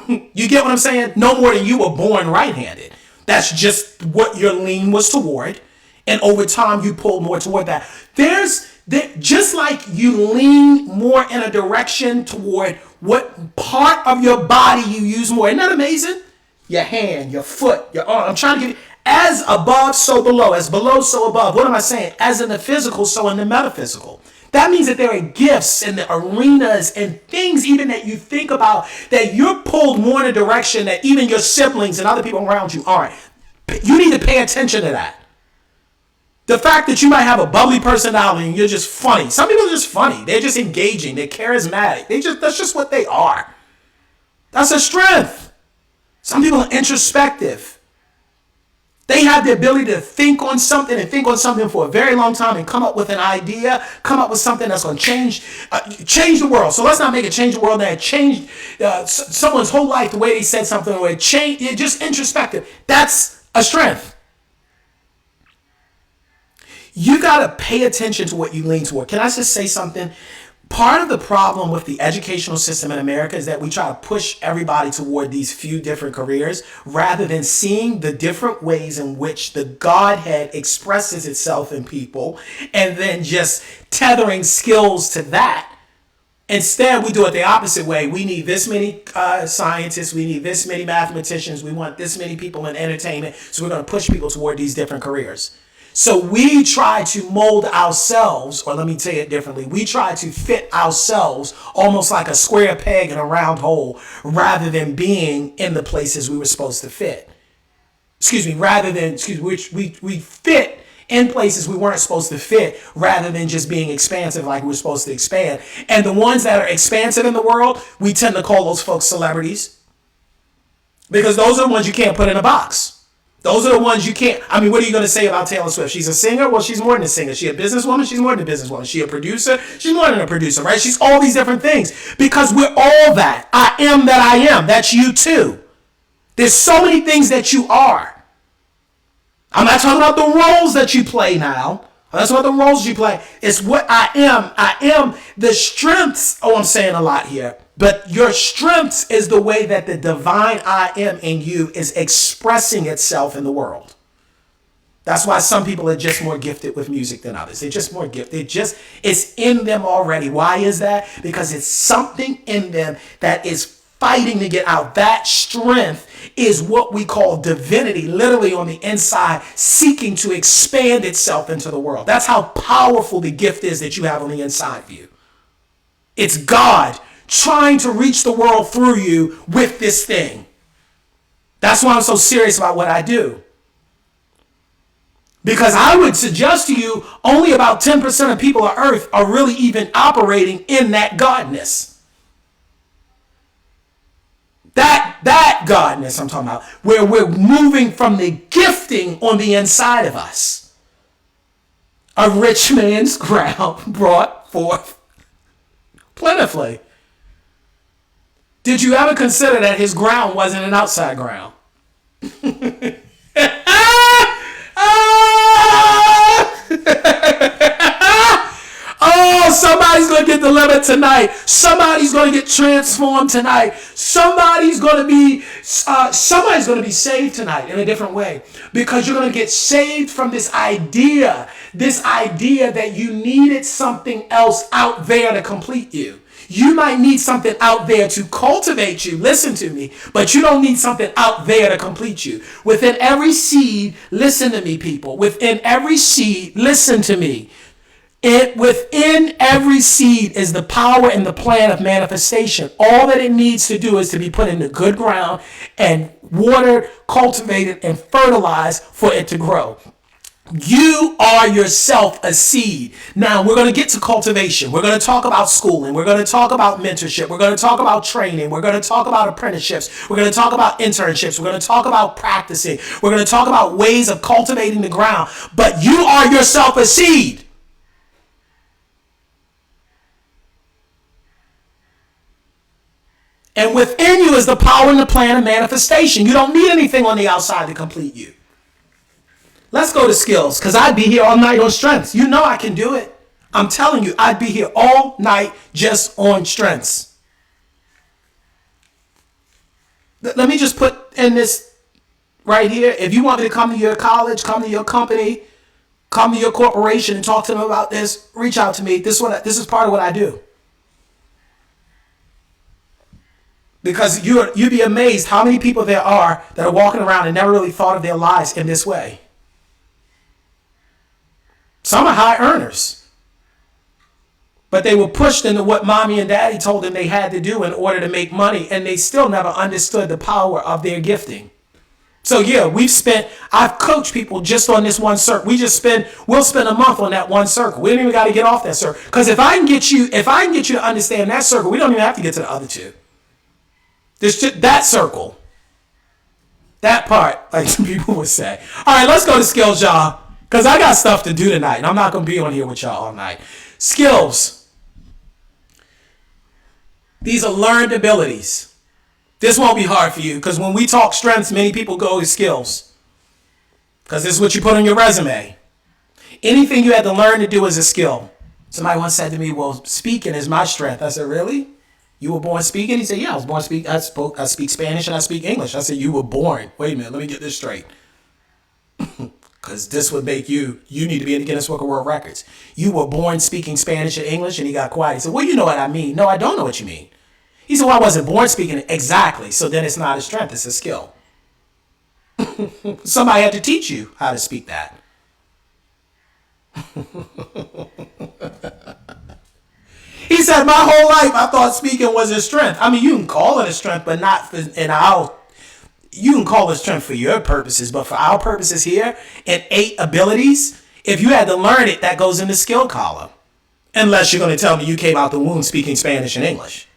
[SPEAKER 2] You get what I'm saying? No more than you were born right-handed. That's just what your lean was toward, and over time you pulled more toward that. Just like you lean more in a direction toward what part of your body you use more. Isn't that amazing? Your hand, your foot, your arm. I'm trying to give you, as above, so below. As below, so above. What am I saying? As in the physical, so in the metaphysical. That means that there are gifts and the arenas and things even that you think about that you're pulled more in a direction that even your siblings and other people around you aren't. You need to pay attention to that. The fact that you might have a bubbly personality and you're just funny. Some people are just funny. They're just engaging. They're charismatic. That's just what they are. That's a strength. Some people are introspective. They have the ability to think on something for a very long time and come up with an idea, come up with something that's going to change the world. So let's not make it change the world. That change someone's whole life, the way they said something, or it's just introspective. That's a strength. You got to pay attention to what you lean toward. Can I just say something? Part of the problem with the educational system in America is that we try to push everybody toward these few different careers rather than seeing the different ways in which the Godhead expresses itself in people and then just tethering skills to that. Instead, we do it the opposite way. We need this many scientists. We need this many mathematicians. We want this many people in entertainment. So we're going to push people toward these different careers. So we try to mold ourselves, or let me say it differently. We try to fit ourselves almost like a square peg in a round hole rather than being in the places we were supposed to fit. We fit in places we weren't supposed to fit rather than just being expansive like we were supposed to expand. And the ones that are expansive in the world, we tend to call those folks celebrities because those are the ones you can't put in a box. Those are the ones you can't. I mean, what are you going to say about Taylor Swift? She's a singer? Well, she's more than a singer. She a businesswoman? She's more than a businesswoman. She a producer? She's more than a producer, right? She's all these different things because we're all that. I am that I am. That's you too. There's so many things that you are. I'm not talking about the roles that you play now. That's what the roles you play. It's what I am. I am the strengths. Oh, I'm saying a lot here. But your strengths is the way that the divine I am in you is expressing itself in the world. That's why some people are just more gifted with music than others. They're just more gifted. It's in them already. Why is that? Because it's something in them that is fighting to get out. That strength is what we call divinity, literally on the inside, seeking to expand itself into the world. That's how powerful the gift is that you have on the inside of you. It's God trying to reach the world through you with this thing. That's why I'm so serious about what I do. Because I would suggest to you only about 10% of people on earth are really even operating in that godness. That godness I'm talking about, where we're moving from the gifting on the inside of us. A rich man's ground brought forth plentifully. Did you ever consider that his ground wasn't an outside ground? Oh, somebody's going to get delivered tonight. Somebody's going to get transformed tonight. Somebody's going to be saved tonight in a different way, because you're going to get saved from this idea that you needed something else out there to complete you. You might need something out there to cultivate you. Listen to me. But you don't need something out there to complete you. Within every seed, listen to me, people. Within every seed, listen to me. Within every seed is the power and the plan of manifestation. All that it needs to do is to be put into good ground and watered, cultivated, and fertilized for it to grow. You are yourself a seed. Now, we're going to get to cultivation. We're going to talk about schooling. We're going to talk about mentorship. We're going to talk about training. We're going to talk about apprenticeships. We're going to talk about internships. We're going to talk about practicing. We're going to talk about ways of cultivating the ground. But you are yourself a seed. And within you is the power and the plan of manifestation. You don't need anything on the outside to complete you. Let's go to skills, because I'd be here all night on strengths. You know I can do it. I'm telling you, I'd be here all night just on strengths. Let me just put in this right here. If you want me to come to your college, come to your company, come to your corporation and talk to them about this, reach out to me. This is part of what I do. Because you'd be amazed how many people there are that are walking around and never really thought of their lives in this way. Some are high earners, but they were pushed into what mommy and daddy told them they had to do in order to make money, and they still never understood the power of their gifting. So yeah, I've coached people just on this one circle. We'll spend a month on that one circle. We don't even got to get off that circle. Because if I can get you to understand that circle, we don't even have to get to the other two. There's just that circle. That part, like some people would say. All right, let's go to skills, y'all. Because I got stuff to do tonight, and I'm not going to be on here with y'all all night. Skills. These are learned abilities. This won't be hard for you, because when we talk strengths, many people go to skills. Because this is what you put on your resume. Anything you had to learn to do is a skill. Somebody once said to me, well, speaking is my strength. I said, really? You were born speaking? He said, yeah, I was born speaking. I speak Spanish and I speak English. I said, you were born. Wait a minute, let me get this straight. Because this would make you need to be in the Guinness Book of World Records. You were born speaking Spanish and English, and he got quiet. He said, well, you know what I mean. No, I don't know what you mean. He said, well, I wasn't born speaking it. Exactly. So then it's not a strength, it's a skill. Somebody had to teach you how to speak that. He said, my whole life I thought speaking was a strength. I mean, you can call it a strength, but not you can call it strength for your purposes, but for our purposes here, innate abilities, if you had to learn it, that goes in the skill column. Unless you're going to tell me you came out the womb speaking Spanish and English.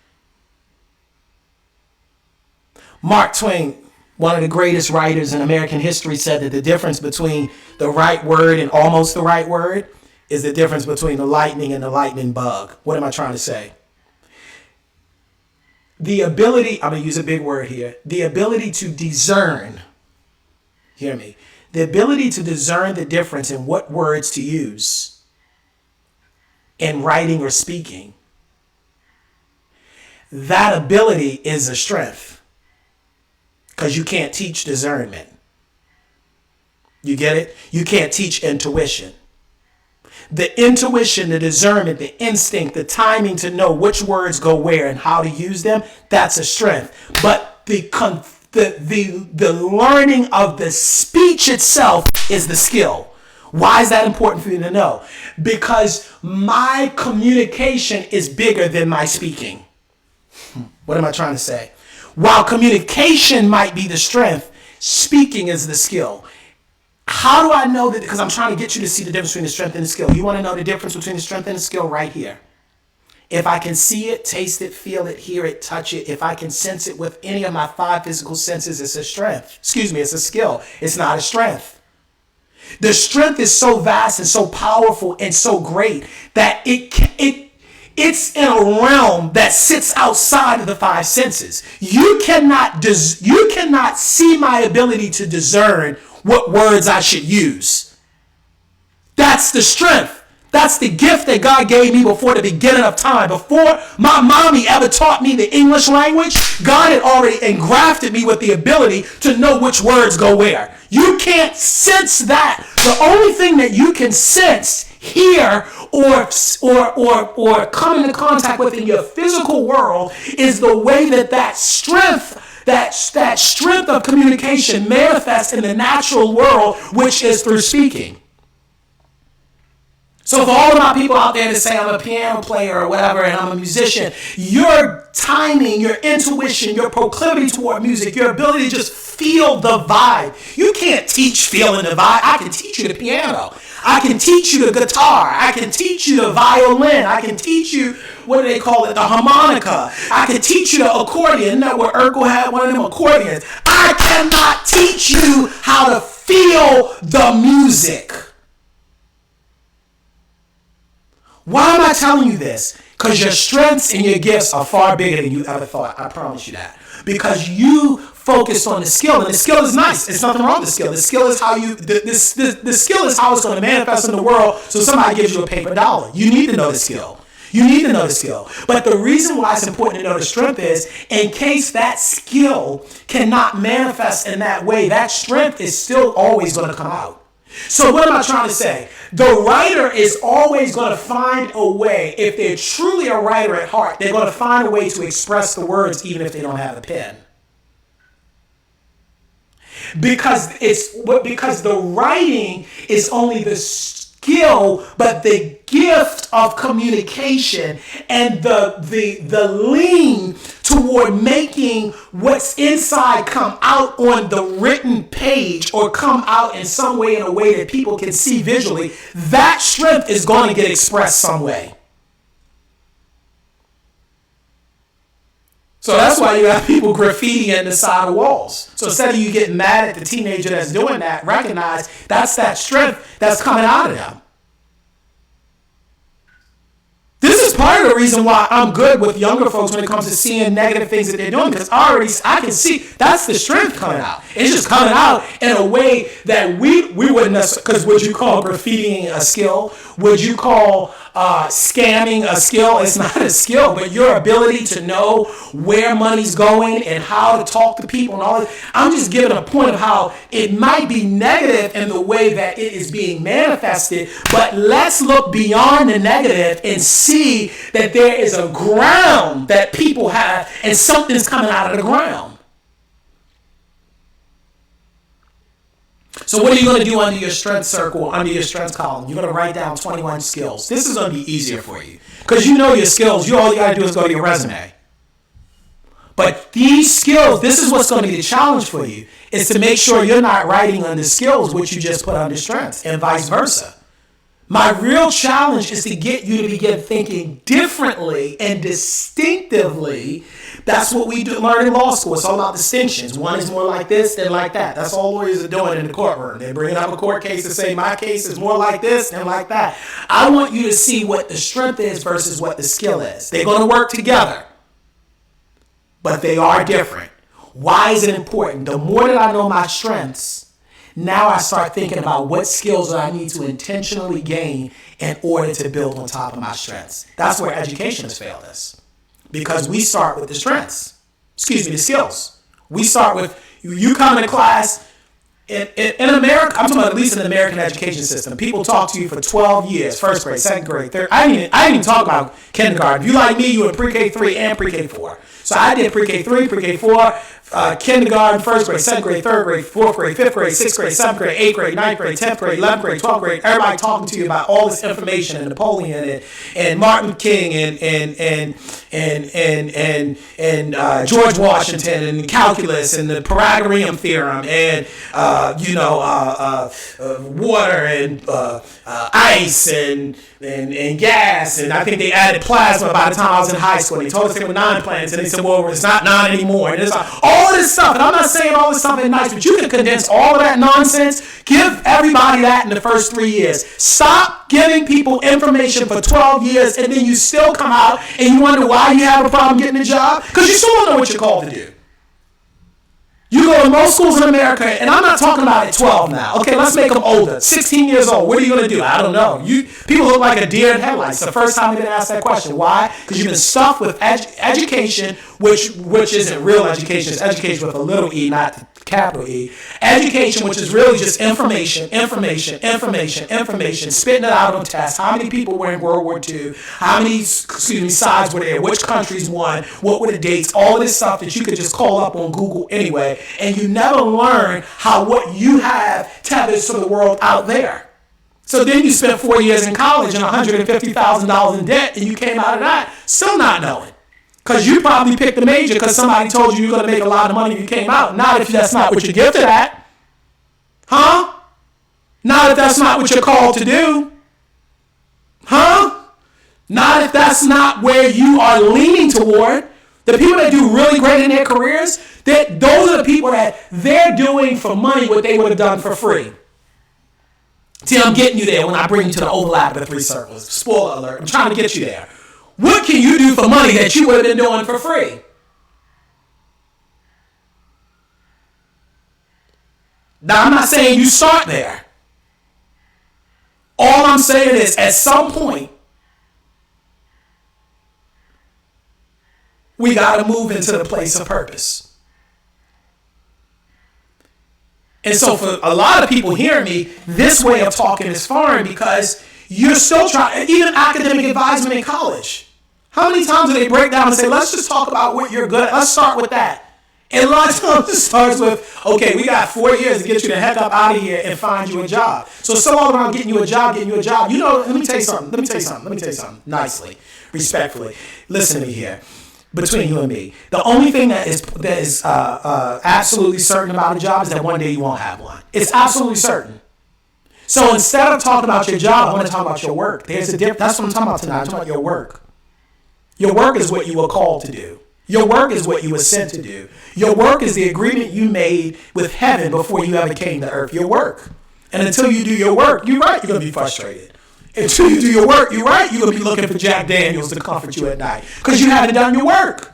[SPEAKER 2] Mark Twain, one of the greatest writers in American history, said that the difference between the right word and almost the right word is the difference between the lightning and the lightning bug. What am I trying to say? The ability, I'm going to use a big word here, the ability to discern, hear me, the ability to discern the difference in what words to use in writing or speaking, that ability is a strength because you can't teach discernment. You get it? You can't teach intuition. The intuition, the discernment, the instinct, the timing to know which words go where and how to use them, that's a strength. But the learning of the speech itself is the skill. Why is that important for you to know? Because my communication is bigger than my speaking. What am I trying to say? While communication might be the strength, speaking is the skill. How do I know that? Because I'm trying to get you to see the difference between the strength and the skill. You want to know the difference between the strength and the skill right here. If I can see it, taste it, feel it, hear it, touch it, if I can sense it with any of my 5 physical senses, it's a strength. Excuse me, it's a skill. It's not a strength. The strength is so vast and so powerful and so great that it's in a realm that sits outside of the 5 senses. You cannot see my ability to discern what words I should use. That's the strength. That's the gift that God gave me before the beginning of time. Before my mommy ever taught me the English language, God had already engrafted me with the ability to know which words go where. You can't sense that. The only thing that you can sense, hear, or come into contact with in your physical world is the way that strength, that strength of communication manifests in the natural world, which is through speaking. So for all of my people out there that say I'm a piano player or whatever and I'm a musician, your timing, your intuition, your proclivity toward music, your ability to just feel the vibe. You can't teach feeling the vibe. I can teach you the piano. I can teach you the guitar. I can teach you the violin. I can teach you, what do they call it, the harmonica. I can teach you the accordion. Isn't that where Urkel had one of them accordions? I cannot teach you how to feel the music. Why am I telling you this? Because your strengths and your gifts are far bigger than you ever thought. I promise you that. Because you focus on the skill, and the skill is nice. There's nothing wrong with the skill. The skill is how the skill is how it's going to manifest in the world. So somebody gives you a paper dollar. You need to know the skill. You need to know the skill. But the reason why it's important to know the strength is, in case that skill cannot manifest in that way, that strength is still always going to come out. So what am I trying to say? The writer is always going to find a way. If they're truly a writer at heart, they're going to find a way to express the words even if they don't have a pen. Because the writing is only the skill, but the gift of communication and the lean toward making what's inside come out on the written page or come out in some way, in a way that people can see visually, that strength is going to get expressed some way. So that's why you have people graffitiing the side of walls. So instead of you getting mad at the teenager that's doing that, recognize that's that strength that's coming out of them. This is part of the reason why I'm good with younger folks when it comes to seeing negative things that they're doing, because I can see that's the strength coming out. It's just coming out in a way that we wouldn't necessarily, because would you call graffitiing a skill? Would you call scamming a skill. It's not a skill, but your ability to know where money's going and how to talk to people and all that. I'm just giving a point of how it might be negative in the way that it is being manifested, but let's look beyond the negative and see that there is a ground that people have and something's coming out of the ground. So what are you going to do under your strength circle, under your strengths column? You're going to write down 21 skills. This is going to be easier for you because you know your skills. All you got to do is go to your resume. But these skills, this is what's going to be the challenge for you, is to make sure you're not writing under skills, which you just put under strengths, and vice versa. My real challenge is to get you to begin thinking differently and distinctively. That's what we learn in law school. It's all about distinctions. One is more like this than like that. That's all lawyers are doing in the courtroom. They're bringing up a court case to say my case is more like this than like that. I want you to see what the strength is versus what the skill is. They're going to work together, but they are different. Why is it important? The more that I know my strengths, now I start thinking about what skills I need to intentionally gain in order to build on top of my strengths. That's where education has failed us. Because we start with the strengths. The skills. We start with, you come into class, in America, I'm talking about at least in the American education system, people talk to you for 12 years, first grade, second grade, third. I didn't even talk about kindergarten. If you like me, you were pre-K 3 and pre-K 4. So I did pre-K 3, pre-K 4, kindergarten, first grade, second grade, third grade, fourth grade, fifth grade, sixth grade, seventh grade, eighth grade, ninth grade, 10th grade, 11th grade, 12th grade. Everybody talking to you about all this information and Napoleon and Martin King and George Washington and calculus and the Pythagorean theorem and water and ice and gas, and I think they added plasma by the time I was in high school. They told us they were 9 planets, and they said, well, it's not 9 anymore. And it's like, all of this stuff, and I'm not saying all this stuff is nice, but you can condense all of that nonsense. Give everybody that in the first 3 years. Stop giving people information for 12 years, and then you still come out and you wonder why you have a problem getting a job, because you still don't know what you're called to do. You go to most schools in America, and I'm not talking about at 12 now. Okay, let's make them older. 16 years old. What are you going to do? I don't know. People look like a deer in headlights. The first time you've been asked that question. Why? Because you've been stuffed with education, which isn't real education. It's education with a little e, not the capital E. Education, which is really just information, spitting it out on tests. How many people were in World War II? How many, sides were there? Which countries won? What were the dates? All this stuff that you could just call up on Google anyway. And you never learn how what you have tethers to the world out there. So then you spent 4 years in college and $150,000 in debt, and you came out of that still not knowing. Because you probably picked a major because somebody told you you're going to make a lot of money when you came out. Not if that's not what you're gifted at. Huh? Not if that's not what you're called to do. Huh? Not if that's not where you are leaning toward. The people that do really great in their careers, those are the people that they're doing for money what they would have done for free. See, I'm getting you there when I bring you to the overlap of the three circles. Spoiler alert, I'm trying to get you there. What can you do for money that you would have been doing for free? Now, I'm not saying you start there. All I'm saying is at some point, we got to move into the place of purpose. And so for a lot of people hearing me, this way of talking is foreign because you're still trying, even academic advisement in college. How many times do they break down and say, let's just talk about what you're good at. Let's start with that. And a lot of times it starts with, okay, we got 4 years to get you the heck up out of here and find you a job. So it's all around getting you a job. You know, let me tell you something nicely, respectfully. Listen to me here. Between you and me, the only thing that is absolutely certain about a job is that one day you won't have one. It's absolutely certain. So instead of talking about your job, I want to talk about your work. There's a difference. That's what I'm talking about tonight. I'm talking about your work. Your work is what you were called to do. Your work is what you were sent to do. Your work is the agreement you made with heaven before you ever came to earth. Your work. And until you do your work, you're right, you're going to be frustrated. Until you do your work, you're right, you're going to be looking for Jack Daniels to comfort you at night because you haven't done your work.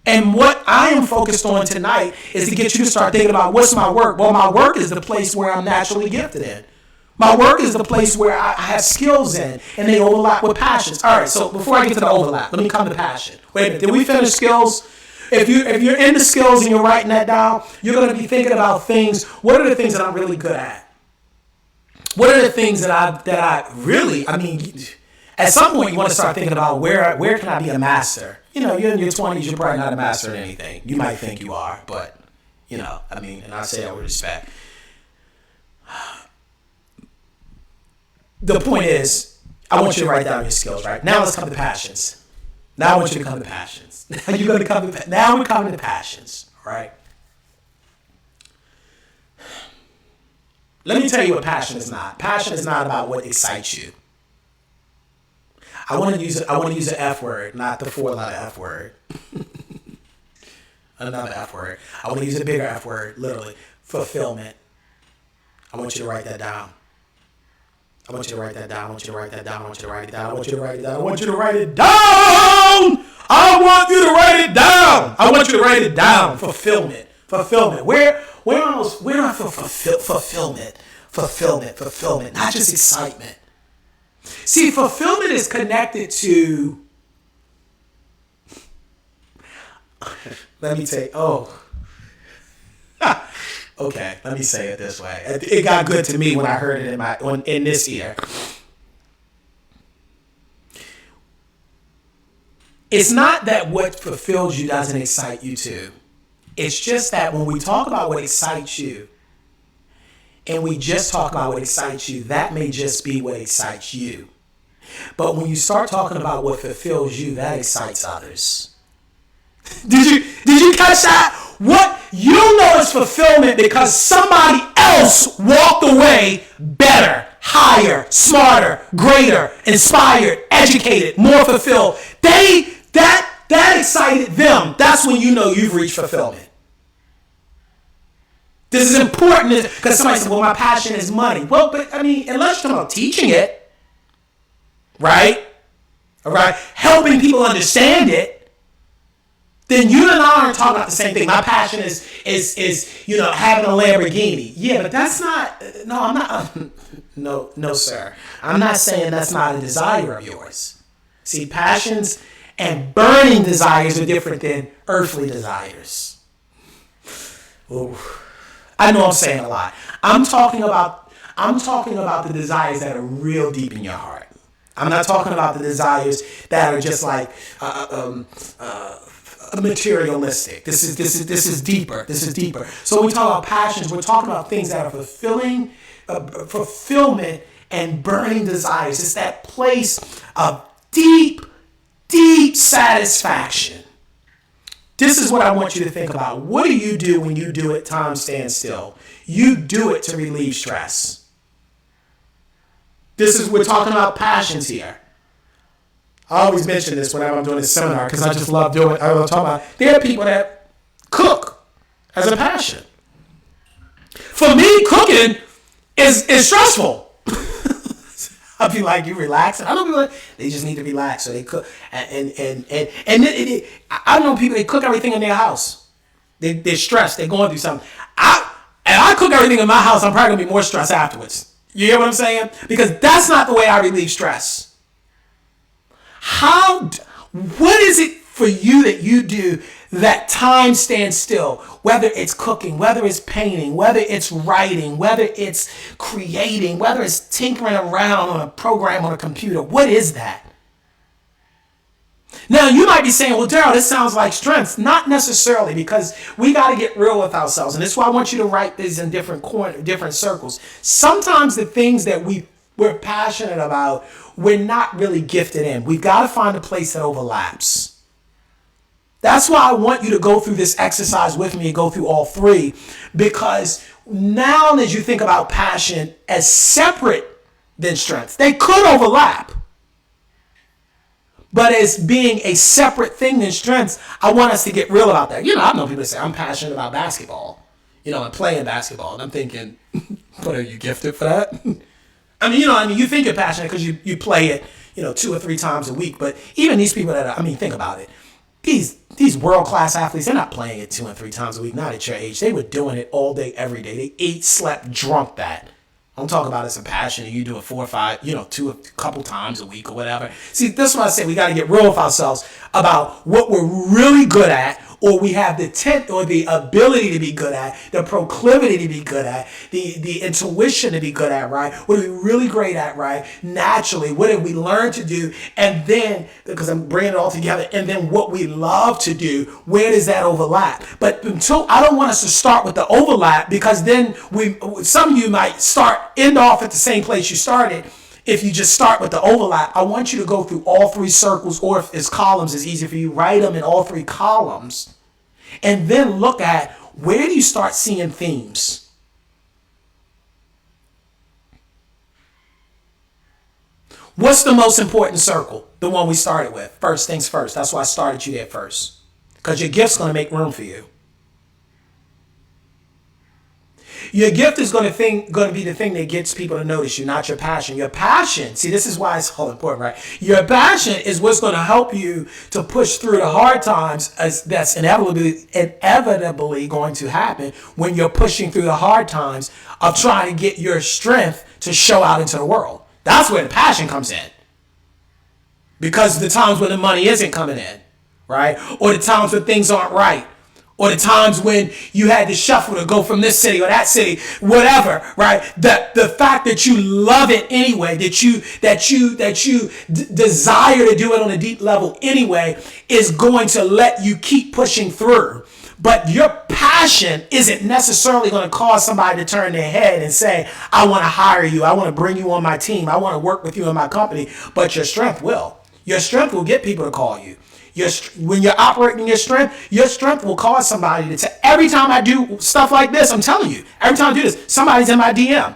[SPEAKER 2] And what I am focused on tonight is to get you to start thinking about what's my work. Well, my work is the place where I'm naturally gifted in. My work is the place where I have skills in, and they overlap with passions. All right, so before I get to the overlap, let me come to passion. Wait a minute, did we finish skills? If you're into skills and you're writing that down, you're going to be thinking about things. What are the things that I'm really good at? What are the things that I really, at some point you want to start thinking about where can I be a master? You're in your 20s, you're probably not a master in anything. You might think you are, but, and I say that with respect. The point is, I want you to write down your skills, right? Now let's come to passions. Now I want you to come to passions. Now we're coming to passions, right? Let me tell you what passion is not. Passion is not about what excites you. I want to use an F word, not the 4-letter F word. Another F word. I want to use a bigger F word, literally. Fulfillment. I want you to write that down. I want you to write that down. I want you to write that down. I want you to write it down. I want you to write it down. I want you to write it down. I want you to write it down. I want you to write it down. Fulfillment. Fulfillment. Where do I feel fulfillment? Fulfillment. Not just excitement. See, fulfillment is connected to. Let me take. Okay, let me say it this way. It got good to me when I heard it in this ear. It's not that what fulfills you doesn't excite you too. It's just that when we talk about what excites you, and we just talk about what excites you, that may just be what excites you. But when you start talking about what fulfills you, that excites others. Did you catch that? What you know is fulfillment because somebody else walked away better, higher, smarter, greater, inspired, educated, more fulfilled. That excited them. That's when you know you've reached fulfillment. This is important because somebody said, well, my passion is money. Well, but unless you're talking about teaching it, right? All right, helping people understand it, then you and I aren't talking about the same thing. My passion is having a Lamborghini. Yeah, but that's not. No, I'm not. No, sir. I'm not saying that's not a desire of yours. See, passions and burning desires are different than earthly desires. Ooh. I know I'm saying a lot. I'm talking about the desires that are real deep in your heart. I'm not talking about the desires that are just like materialistic. This is deeper. This is deeper. So when we talk about passions, we're talking about things that are fulfillment and burning desires. It's that place of deep satisfaction. This is what I want you to think about. What do you do when you do it? Time stands still. You do it to relieve stress. We're talking about passions here. I always mention this whenever I'm doing a seminar because I just love doing it. I love talking about it. There are people that cook as a passion. For me, cooking is stressful. I'll be like, you relaxing? I don't be like, they just need to relax. So they cook. And I know people, they cook everything in their house. They're stressed. They're going through something. I cook everything in my house, I'm probably going to be more stressed afterwards. You hear what I'm saying? Because that's not the way I relieve stress. What is it for you that you do that time stands still? Whether it's cooking, whether it's painting, whether it's writing, whether it's creating, whether it's tinkering around on a program on a computer. What is that? Now, you might be saying, well, Darrell, this sounds like strength. Not necessarily, because we got to get real with ourselves. And this is why I want you to write this in different circles. Sometimes the things that we're passionate about, we're not really gifted in. We've got to find a place that overlaps. That's why I want you to go through this exercise with me and go through all three. Because now as you think about passion as separate than strength, they could overlap. But as being a separate thing than strengths, I want us to get real about that. I know people that say, I'm passionate about basketball, and playing basketball. And I'm thinking, what, are you gifted for that? You think you're passionate because you play it, 2 or 3 times a week. But even these people think about it. These world-class athletes, they're not playing it 2 and 3 times a week, not at your age. They were doing it all day, every day. They ate, slept, drunk that. Don't talk about it's a passion and you do it 4 or 5, a couple times a week or whatever. See, this is what I say. We got to get real with ourselves about what we're really good at, or we have the tent or the ability to be good at, the proclivity to be good at, the intuition to be good at, right? What are we really great at, right? Naturally, what have we learned to do? And then, because I'm bringing it all together, and then what we love to do, where does that overlap? But until, I don't want us to start with the overlap, because then some of you might end off at the same place you started. If you just start with the overlap, I want you to go through all 3 circles, or if it's columns, it's easier for you, write them in all 3 columns. And then look at, where do you start seeing themes? What's the most important circle? The one we started with. First things first. That's why I started you there first. Because your gift's going to make room for you. Your gift is going to be the thing that gets people to notice you, not your passion. Your passion, see, this is why it's so important, right? Your passion is what's going to help you to push through the hard times, as that's inevitably going to happen when you're pushing through the hard times of trying to get your strength to show out into the world. That's where the passion comes in. Because the times when the money isn't coming in, right? Or the times when things aren't right. Or the times when you had to shuffle to go from this city or that city, whatever, right? The fact that you love it anyway, that you desire to do it on a deep level anyway, is going to let you keep pushing through. But your passion isn't necessarily going to cause somebody to turn their head and say, I want to hire you. I want to bring you on my team. I want to work with you in my company. But your strength will. Your strength will get people to call you. When you're operating your strength will cause somebody to every time I do stuff like this, I'm telling you, every time I do this, somebody's in my DM.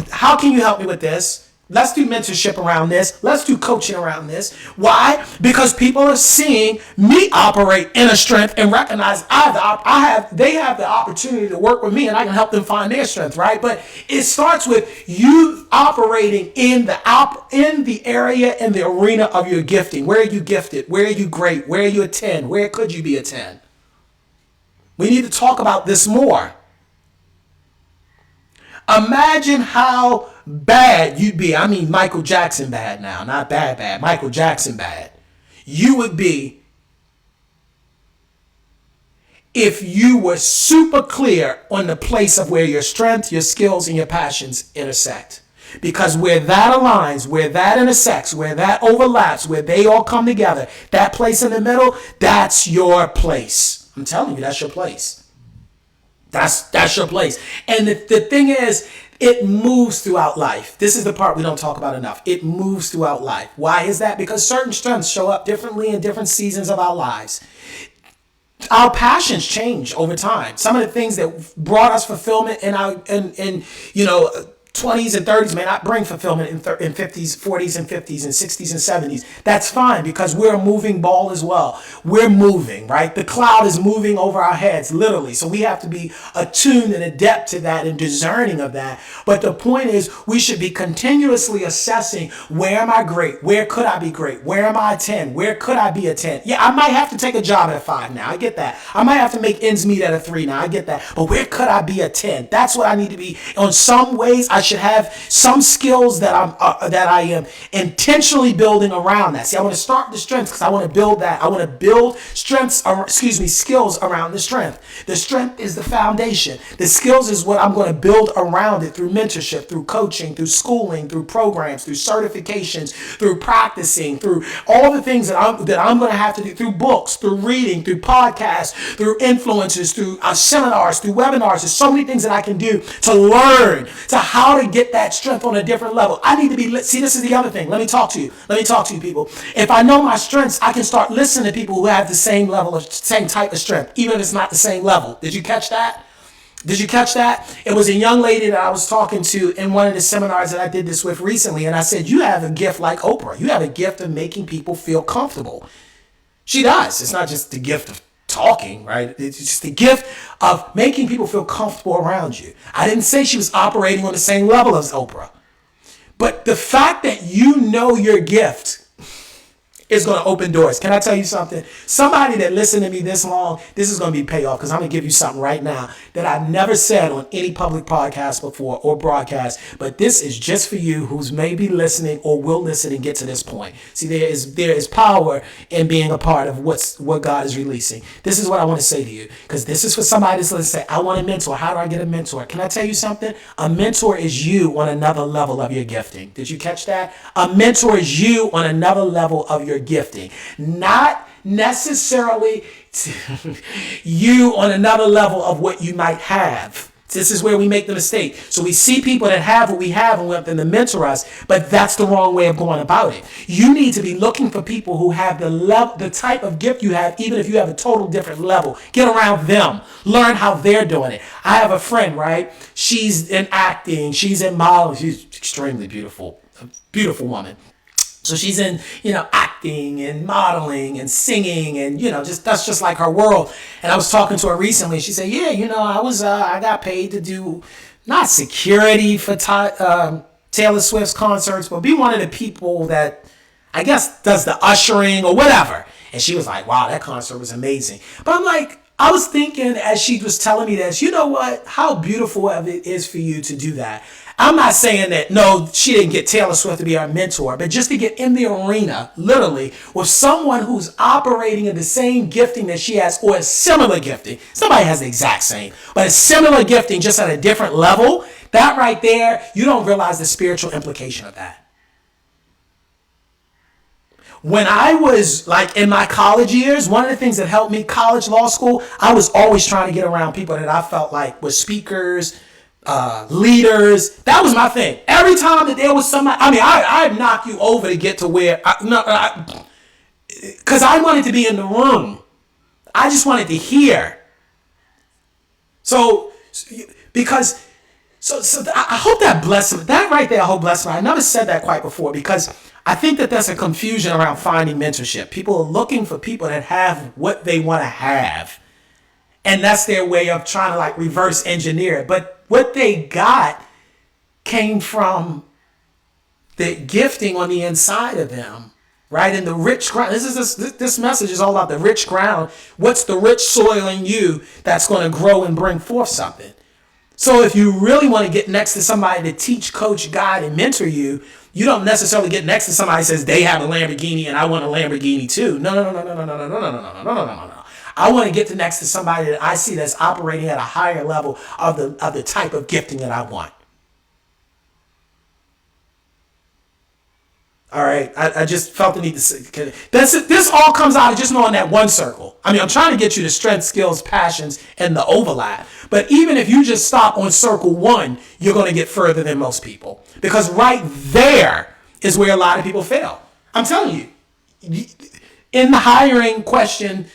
[SPEAKER 2] How can you help me with this? Let's do mentorship around this. Let's do coaching around this. Why? Because people are seeing me operate in a strength and recognize they have the opportunity to work with me, and I can help them find their strength, right? But it starts with you operating in the area and the arena of your gifting. Where are you gifted? Where are you great? Where are you a 10? Where could you be a 10? We need to talk about this more. Imagine how bad you'd be. I mean Michael Jackson bad now, not bad. Michael Jackson bad. You would be if you were super clear on the place of where your strength, your skills, and your passions intersect. Because where that aligns, where that intersects, where that overlaps, where they all come together, that place in the middle, that's your place. I'm telling you, that's your place. That's your place. And the thing is, it moves throughout life. This is the part we don't talk about enough. It moves throughout life. Why is that? Because certain strengths show up differently in different seasons of our lives. Our passions change over time. Some of the things that brought us fulfillment in our 20s and 30s may not bring fulfillment in 50s, 40s and 50s and 60s and 70s. That's fine, because we're a moving ball as well. We're moving, right? The cloud is moving over our heads, literally. So we have to be attuned and adept to that and discerning of that. But the point is, we should be continuously assessing, where am I great? Where could I be great? Where am I a 10? Where could I be a 10? Yeah, I might have to take a job at a 5 now. I get that. I might have to make ends meet at a 3 now. I get that. But where could I be a 10? That's what I need to be. On some ways, I should have some skills that I am intentionally building around that. See, I want to start with the strengths because I want to build that. I want to build skills around the strength. The strength is the foundation. The skills is what I'm going to build around it through mentorship, through coaching, through schooling, through programs, through certifications, through practicing, through all the things that I'm going to have to do, through books, through reading, through podcasts, through influencers, through seminars, through webinars. There's so many things that I can do to learn to how to get that strength on a different level. I need to be, see, this is the other thing. Let me talk to you, people. If I know my strengths, I can start listening to people who have the same type of strength, even if it's not the same level. Did you catch that? It was a young lady that I was talking to in one of the seminars that I did this with recently, and I said, you have a gift like Oprah. You have a gift of making people feel comfortable. She does. It's not just the gift of talking, right? It's just the gift of making people feel comfortable around you. I didn't say she was operating on the same level as Oprah. But the fact that you know your gift is going to open doors. Can I tell you something? Somebody that listened to me this long, this is going to be payoff, because I'm going to give you something right now that I've never said on any public podcast before or broadcast, but this is just for you who's maybe listening or will listen and get to this point. See, there is power in being a part of what God is releasing. This is what I want to say to you, because this is for somebody that's listening and say, I want a mentor. How do I get a mentor? Can I tell you something? A mentor is you on another level of your gifting. Did you catch that? A mentor is you on another level of your gifting, not necessarily you on another level of what you might have. This is where we make the mistake. So we see people that have what we have and we want them to mentor us, but that's the wrong way of going about it. You need to be looking for people who have the type of gift you have, even if you have a total different level. Get around them. Learn how they're doing it. I have a friend, right? She's in acting. She's in modeling. She's extremely beautiful. A beautiful woman. So she's in, acting and modeling and singing and, that's just like her world. And I was talking to her recently. She said, yeah, I got paid to do not security for Taylor Swift's concerts, but be one of the people that I guess does the ushering or whatever. And she was like, wow, that concert was amazing. But I'm like, I was thinking as she was telling me this, you know what, how beautiful of it is for you to do that. I'm not saying that, no, she didn't get Taylor Swift to be our mentor, but just to get in the arena, literally, with someone who's operating in the same gifting that she has, or a similar gifting. Somebody has the exact same, but a similar gifting just at a different level. That right there, you don't realize the spiritual implication of that. When I was like in my college years, one of the things that helped me, college, law school, I was always trying to get around people that I felt like were speakers, leaders. That was my thing. Every time that there was somebody, I'd knock you over to get to where, because I wanted to be in the room. I just wanted to hear. So I hope that blessed, that right there, I hope blessed me. I never said that quite before, because I think that there's a confusion around finding mentorship. People are looking for people that have what they want to have. And that's their way of trying to like reverse engineer it. But what they got came from the gifting on the inside of them, right? In the rich ground. This message is all about the rich ground. What's the rich soil in you that's going to grow and bring forth something? So if you really want to get next to somebody to teach, coach, guide, and mentor you, you don't necessarily get next to somebody who says they have a Lamborghini and I want a Lamborghini too. No. I want to get to next to somebody that I see that's operating at a higher level of the type of gifting that I want. All right, I just felt the need to say, this all comes out of just knowing that one circle. I'm trying to get you to strength, skills, passions, and the overlap. But even if you just stop on circle one, you're going to get further than most people. Because right there is where a lot of people fail. I'm telling you, in the hiring question,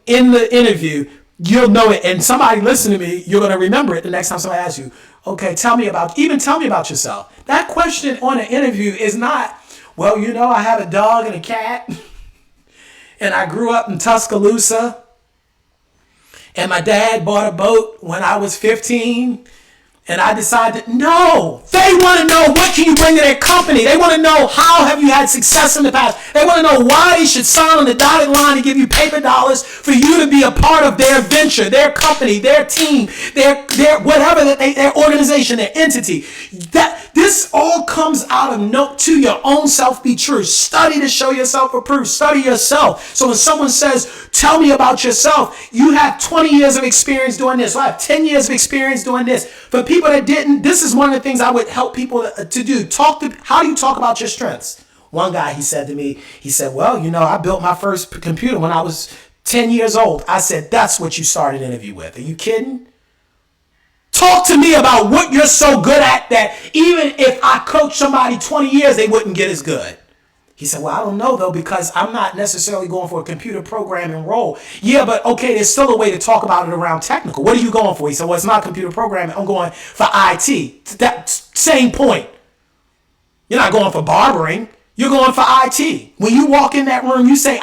[SPEAKER 2] in the interview, you'll know it. And somebody listen to me, you're going to remember it the next time somebody asks you, okay, tell me about yourself. That question on an interview is not, well, I have a dog and a cat, and I grew up in Tuscaloosa, and my dad bought a boat when I was 15, and I decided, no, they want to know what can you bring to their company. They want to know how have you had success in the past. They want to know why they should sign on the dotted line and give you paper dollars for you to be a part of their venture, their company, their team, their whatever, their organization, their entity. This all comes out of note to your own self be true. Study to show yourself approved. Study yourself. So when someone says, tell me about yourself, you have 20 years of experience doing this. I have 10 years of experience doing this. For people that didn't, this is one of the things I would help people to do. How do you talk about your strengths? One guy, he said to me, well, I built my first computer when I was 10 years old. I said, that's what you started an interview with. Are you kidding? Talk to me about what you're so good at that even if I coach somebody 20 years, they wouldn't get as good. He said, well, I don't know, though, because I'm not necessarily going for a computer programming role. Yeah, but okay, there's still a way to talk about it around technical. What are you going for? He said, well, it's not computer programming. I'm going for IT. That same point. You're not going for barbering. You're going for IT. When you walk in that room, you say,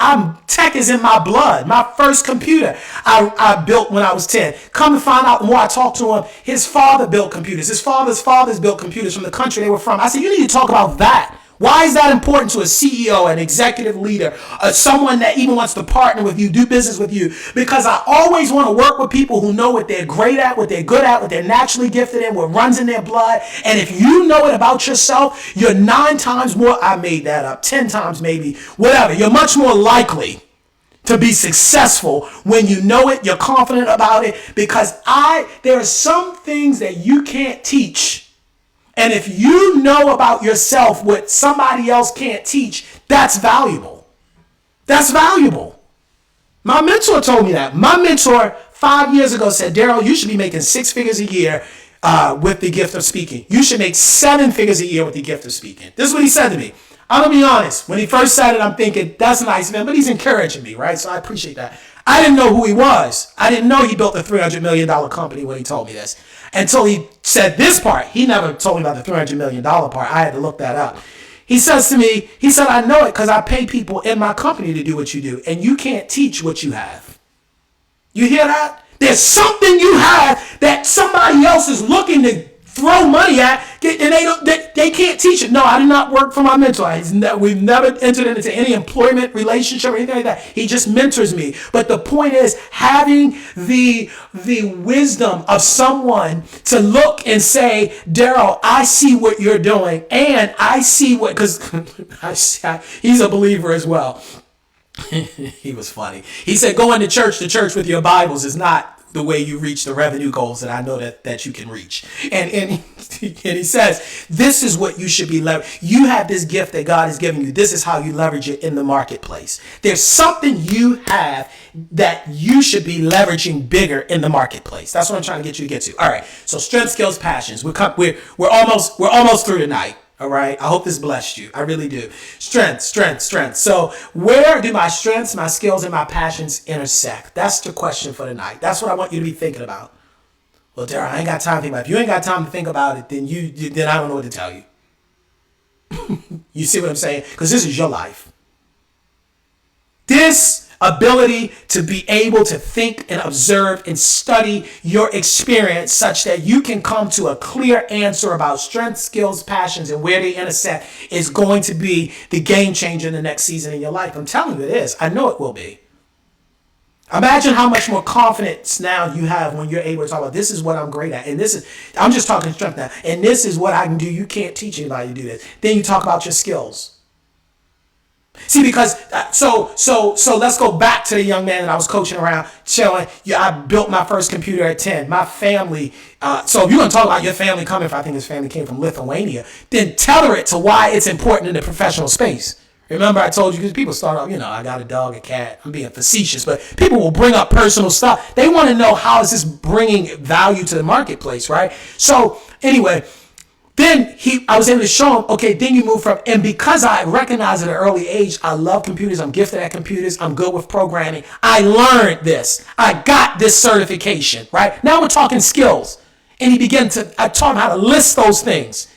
[SPEAKER 2] tech is in my blood. My first computer I built when I was 10. Come to find out, the more I talked to him, his father built computers. His father's fathers built computers from the country they were from. I said, you need to talk about that. Why is that important to a CEO, an executive leader, someone that even wants to partner with you, do business with you? Because I always want to work with people who know what they're great at, what they're good at, what they're naturally gifted in, what runs in their blood. And if you know it about yourself, you're 9 times more, I made that up, 10 times maybe, whatever. You're much more likely to be successful when you know it, you're confident about it, because there are some things that you can't teach. And if you know about yourself what somebody else can't teach, that's valuable. That's valuable. My mentor told me that. My mentor 5 years ago said, Darrell, you should be making 6 figures a year with the gift of speaking. You should make 7 figures a year with the gift of speaking. This is what he said to me. I'm going to be honest. When he first said it, I'm thinking, that's nice, man, but he's encouraging me, right? So I appreciate that. I didn't know who he was. I didn't know he built a $300 million company when he told me this. Until he said this part. He never told me about the $300 million part. I had to look that up. He says to me, he said, I know it because I pay people in my company to do what you do. And you can't teach what you have. You hear that? There's something you have that somebody else is looking to throw money at, and they can't teach it. No, I did not work for my mentor. We've never entered into any employment relationship or anything like that. He just mentors me. But the point is having the wisdom of someone to look and say, Darrell, I see what you're doing, and I see what, because he's a believer as well. He was funny. He said, going to church with your Bibles is not the way you reach the revenue goals that I know that you can reach. And he says, this is what you should be leveraging. You have this gift that God has given you. This is how you leverage it in the marketplace. There's something you have that you should be leveraging bigger in the marketplace. That's what I'm trying to get you to get to. All right. So strength, skills, passions. We're almost through tonight. All right. I hope this blessed you. I really do. Strength. So where do my strengths, my skills, and my passions intersect? That's the question for tonight. That's what I want you to be thinking about. Well, Darrell, I ain't got time to think about it. If you ain't got time to think about it, then I don't know what to tell you. You see what I'm saying? Because this is your life. This ability to be able to think and observe and study your experience such that you can come to a clear answer about strengths, skills, passions, and where they intersect is going to be the game changer in the next season in your life. I'm telling you it is. I know it will be. Imagine how much more confidence now you have when you're able to talk about this is what I'm great at. And I'm just talking strength now. And this is what I can do. You can't teach anybody to do this. Then you talk about your skills. See, because so let's go back to the young man that I was coaching around, showing I built my first computer at 10. My family. So if you're going to talk about your family coming from, I think his family came from Lithuania, then tether it to why it's important in the professional space. Remember I told you, because people start off, I got a dog, a cat. I'm being facetious, but people will bring up personal stuff. They want to know how is this bringing value to the marketplace, right? So anyway, then I was able to show him, okay, then you move from, and because I recognized at an early age, I love computers, I'm gifted at computers, I'm good with programming, I learned this. I got this certification, right? Now we're talking skills. And I taught him how to list those things.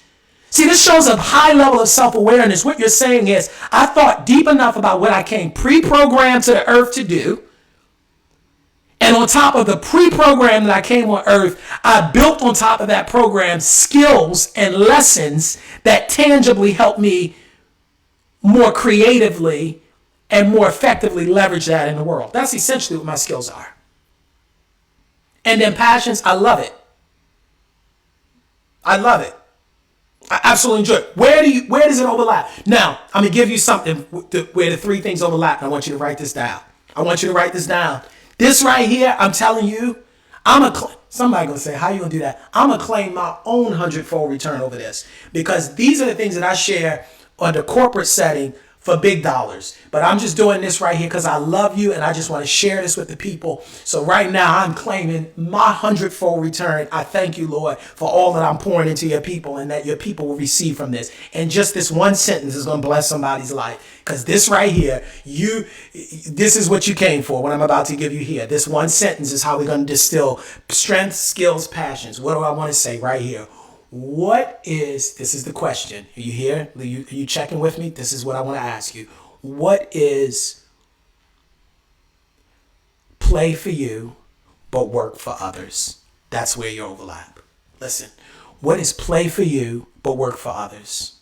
[SPEAKER 2] See, this shows a high level of self-awareness. What you're saying is, I thought deep enough about what I came pre-programmed to the earth to do. And on top of the pre-program that I came on earth, I built on top of that program skills and lessons that tangibly help me more creatively and more effectively leverage that in the world. That's essentially what my skills are. And then passions, I love it. I love it. I absolutely enjoy it. Where does it overlap? Now, I'm going to give you something where the 3 things overlap. And I want you to write this down. This right here, I'm telling you, somebody going to say, how you going to do that? I'm going to claim my own 100-fold return over this. Because these are the things that I share on the corporate setting for big dollars. But I'm just doing this right here because I love you and I just want to share this with the people. So right now I'm claiming my 100-fold return. I thank you, Lord, for all that I'm pouring into your people and that your people will receive from this. And just this one sentence is going to bless somebody's life. Because this right here, this is what you came for, what I'm about to give you here. This one sentence is how we're going to distill strengths, skills, passions. What do I want to say right here? This is the question. Are you here? Are you checking with me? This is what I want to ask you. What is play for you, but work for others? That's where you overlap. Listen, what is play for you, but work for others?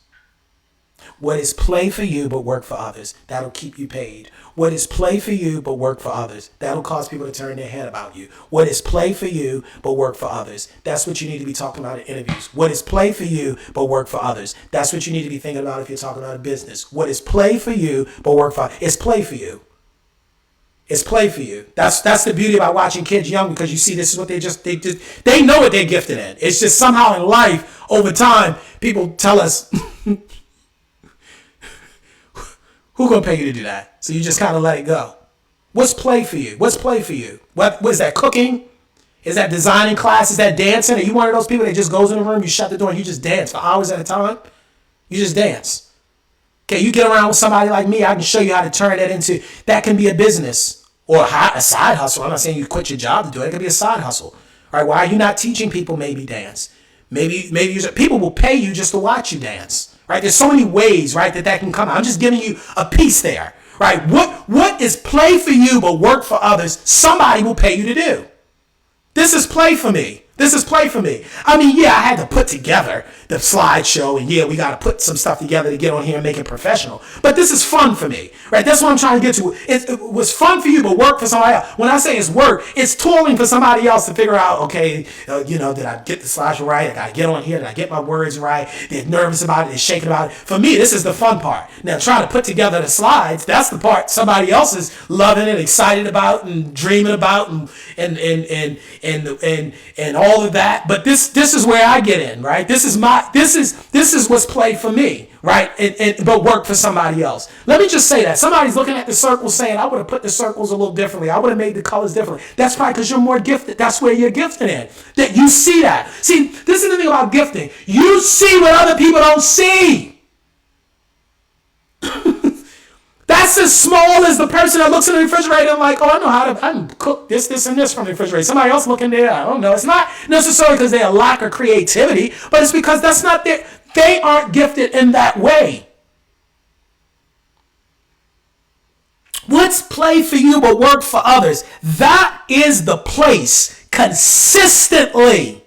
[SPEAKER 2] What is play for you but work for others? That'll keep you paid. What is play for you but work for others? That'll cause people to turn their head about you. What is play for you but work for others? That's what you need to be talking about in interviews. What is play for you but work for others? That's what you need to be thinking about if you're talking about a business. What is play for you but work for others? It's play for you. It's play for you. That's the beauty about watching kids young, because you see this is what they know what they're gifted in. It's just somehow in life over time people tell us who gonna pay you to do that? So you just kind of let it go. What's play for you? What's play for you? What is that, cooking? Is that designing class? Is that dancing? Are you one of those people that just goes in the room, you shut the door, and you just dance for hours at a time? You just dance. Okay, you get around with somebody like me, I can show you how to turn that into, that can be a business or a side hustle. I'm not saying you quit your job to do it. It can be a side hustle. All right, why are you not teaching people maybe dance? Maybe people will pay you just to watch you dance. Right? There's so many ways, right, that can come. I'm just giving you a piece there. Right? What is play for you but work for others? Somebody will pay you to do. This is play for me. This is play for me. I mean, yeah, I had to put together the slideshow, and yeah, we got to put some stuff together to get on here and make it professional. But this is fun for me, right? That's what I'm trying to get to. It was fun for you, but work for somebody else. When I say it's work, it's toiling for somebody else to figure out, okay, did I get the slideshow right? Did I get on here? Did I get my words right? They're nervous about it. They're shaking about it. For me, this is the fun part. Now, trying to put together the slides, that's the part somebody else is loving it, excited about, and dreaming about, and all of that. But this is where I get in, right? This is what's played for me, right? But work for somebody else. Let me just say that somebody's looking at the circles saying, I would have put the circles a little differently. I would have made the colors differently. That's probably because you're more gifted. That's where you're gifted in. That you see that. See, this is the thing about gifting. You see what other people don't see. That's as small as the person that looks in the refrigerator and like, oh, I know how to, I can cook this, and this from the refrigerator. Somebody else looking there, I don't know. It's not necessarily because they lack of creativity, but it's because that's not their, they aren't gifted in that way. What's play for you but work for others? That is the place consistently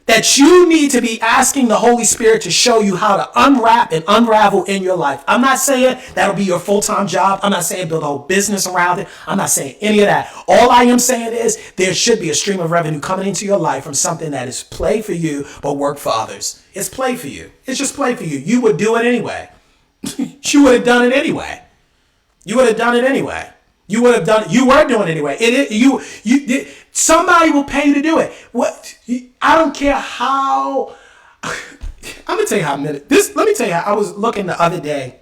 [SPEAKER 2] that you need to be asking the Holy Spirit to show you how to unwrap and unravel in your life. I'm not saying that'll be your full-time job. I'm not saying build a whole business around it. I'm not saying any of that. All I am saying is there should be a stream of revenue coming into your life from something that is play for you but work for others. It's play for you. It's just play for you. You would do it anyway. You would have done it anyway. You would have done it anyway. You would have done it. You were doing it anyway. Somebody will pay you to do it. What? I don't care how. I'm gonna tell you how. Let me tell you how. I was looking the other day.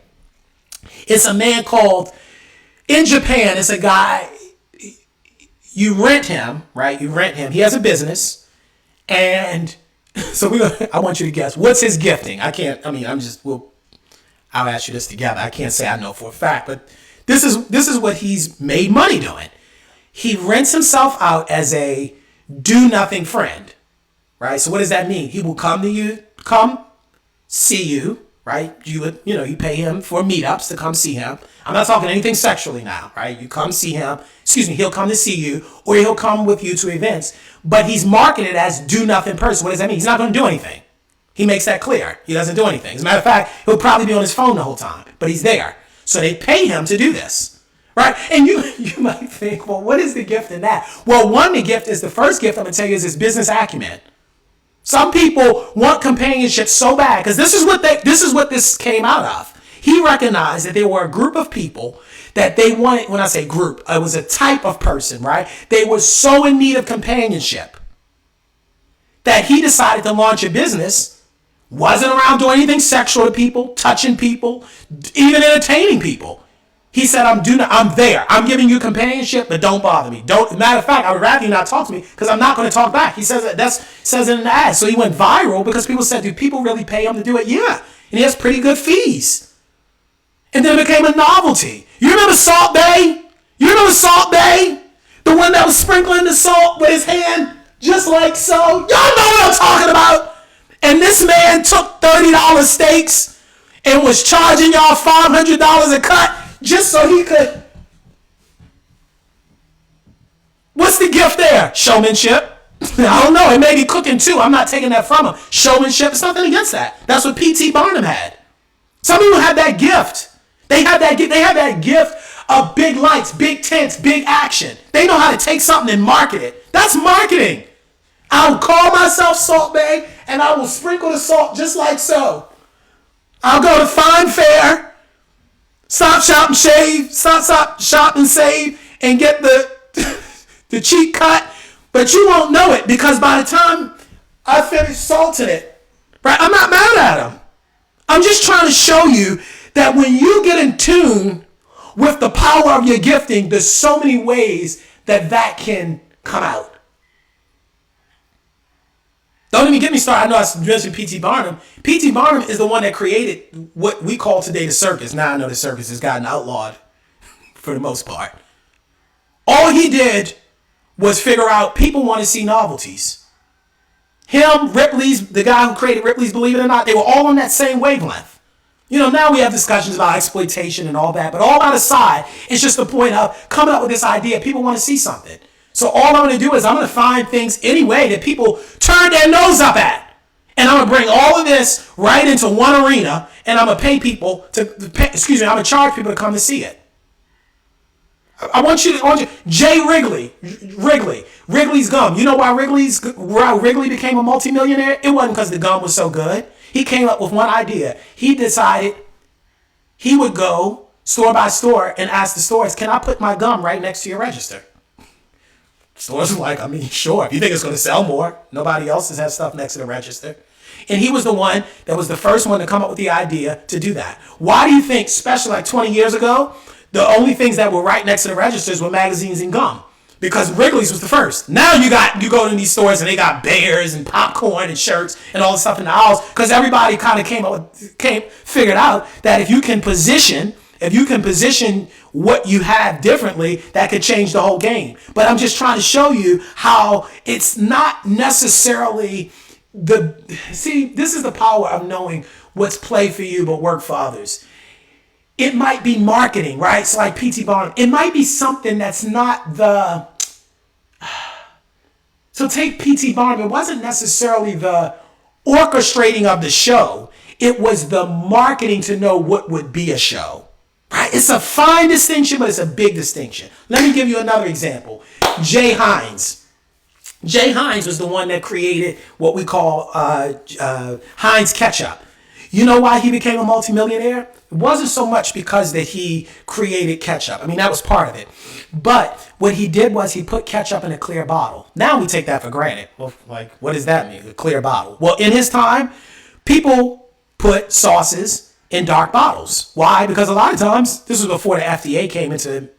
[SPEAKER 2] It's a man called in Japan. It's a guy. You rent him, right? You rent him. He has a business, and so I want you to guess what's his gifting. I can't. I mean, I'll ask you this together. I can't say I know for a fact, but this is what he's made money doing. He rents himself out as a do-nothing friend, right? So what does that mean? He will come to you, see you, right? You pay him for meetups to come see him. I'm not talking anything sexually now, right? You come see him. He'll come to see you, or he'll come with you to events. But he's marketed as do-nothing person. What does that mean? He's not going to do anything. He makes that clear. He doesn't do anything. As a matter of fact, he'll probably be on his phone the whole time, but he's there. So they pay him to do this, right? And you might think, well, what is the gift in that? Well, the first gift I'm going to tell you is his business acumen. Some people want companionship so bad, because this is what this came out of. He recognized that there were a group of people that they wanted. When I say group, it was a type of person, right? They were so in need of companionship that he decided to launch a business. Wasn't around doing anything sexual to people, touching people, even entertaining people. He said, I'm there. I'm giving you companionship, but don't bother me. Matter of fact, I would rather you not talk to me because I'm not going to talk back. He says says it in the ad. So he went viral because people said, do people really pay him to do it? Yeah. And he has pretty good fees. And then it became a novelty. You remember Salt Bay? The one that was sprinkling the salt with his hand, just like so. Y'all know what I'm talking about. And this man took $30 steaks and was charging y'all $500 a cut just so he could. What's the gift there? Showmanship. I don't know. It may be cooking too. I'm not taking that from him. Showmanship. It's nothing against that. That's what P.T. Barnum had. Some people have that gift. They have that gift of big lights, big tents, big action. They know how to take something and market it. That's marketing. I'll call myself Salt Bae, and I will sprinkle the salt just like so. I'll go to Fine Fair, stop, shop, and shave, stop, shop, and save, and get the cheap cut. But you won't know it because by the time I finish salting it, right? I'm not mad at them. I'm just trying to show you that when you get in tune with the power of your gifting, there's so many ways that can come out. Don't even get me started. I know I mentioned P.T. Barnum. P.T. Barnum is the one that created what we call today the circus. Now I know the circus has gotten outlawed for the most part. All he did was figure out people want to see novelties. Him, Ripley's, the guy who created Ripley's Believe It or Not, they were all on that same wavelength. You know, now we have discussions about exploitation and all that, but all that aside, it's just the point of coming up with this idea. People want to see something. So all I'm going to do is I'm going to find things anyway that people turn their nose up at. And I'm going to bring all of this right into one arena, and I'm going to pay people I'm going to charge people to come to see it. I want you Wrigley's gum. You know why Wrigley became a multimillionaire? It wasn't because the gum was so good. He came up with one idea. He decided he would go store by store and ask the stores, can I put my gum right next to your register? Stores were like, I mean, sure. If you think it's going to sell more, nobody else has stuff next to the register. And he was the one that was the first one to come up with the idea to do that. Why do you think, especially like 20 years ago, the only things that were right next to the registers were magazines and gum? Because Wrigley's was the first. Now you go to these stores and they got bears and popcorn and shirts and all this stuff in the aisles because everybody kind of figured out that if you can position what you have differently, that could change the whole game. But I'm just trying to show you how it's not necessarily this is the power of knowing what's play for you but work for others. It might be marketing, right? It's like P.T. Barnum. It might be something that's not the... So take P.T. Barnum. It wasn't necessarily the orchestrating of the show. It was the marketing to know what would be a show, right? It's a fine distinction, but it's a big distinction. Let me give you another example. Jay Hines. Jay Hines was the one that created what we call Heinz ketchup. You know why he became a multimillionaire? It wasn't so much because that he created ketchup. I mean, that was part of it. But what he did was he put ketchup in a clear bottle. Now we take that for granted. Well, like, what does that mean? A clear bottle. Well, in his time, people put sauces in dark bottles. Why? Because a lot of times, this was before the FDA came into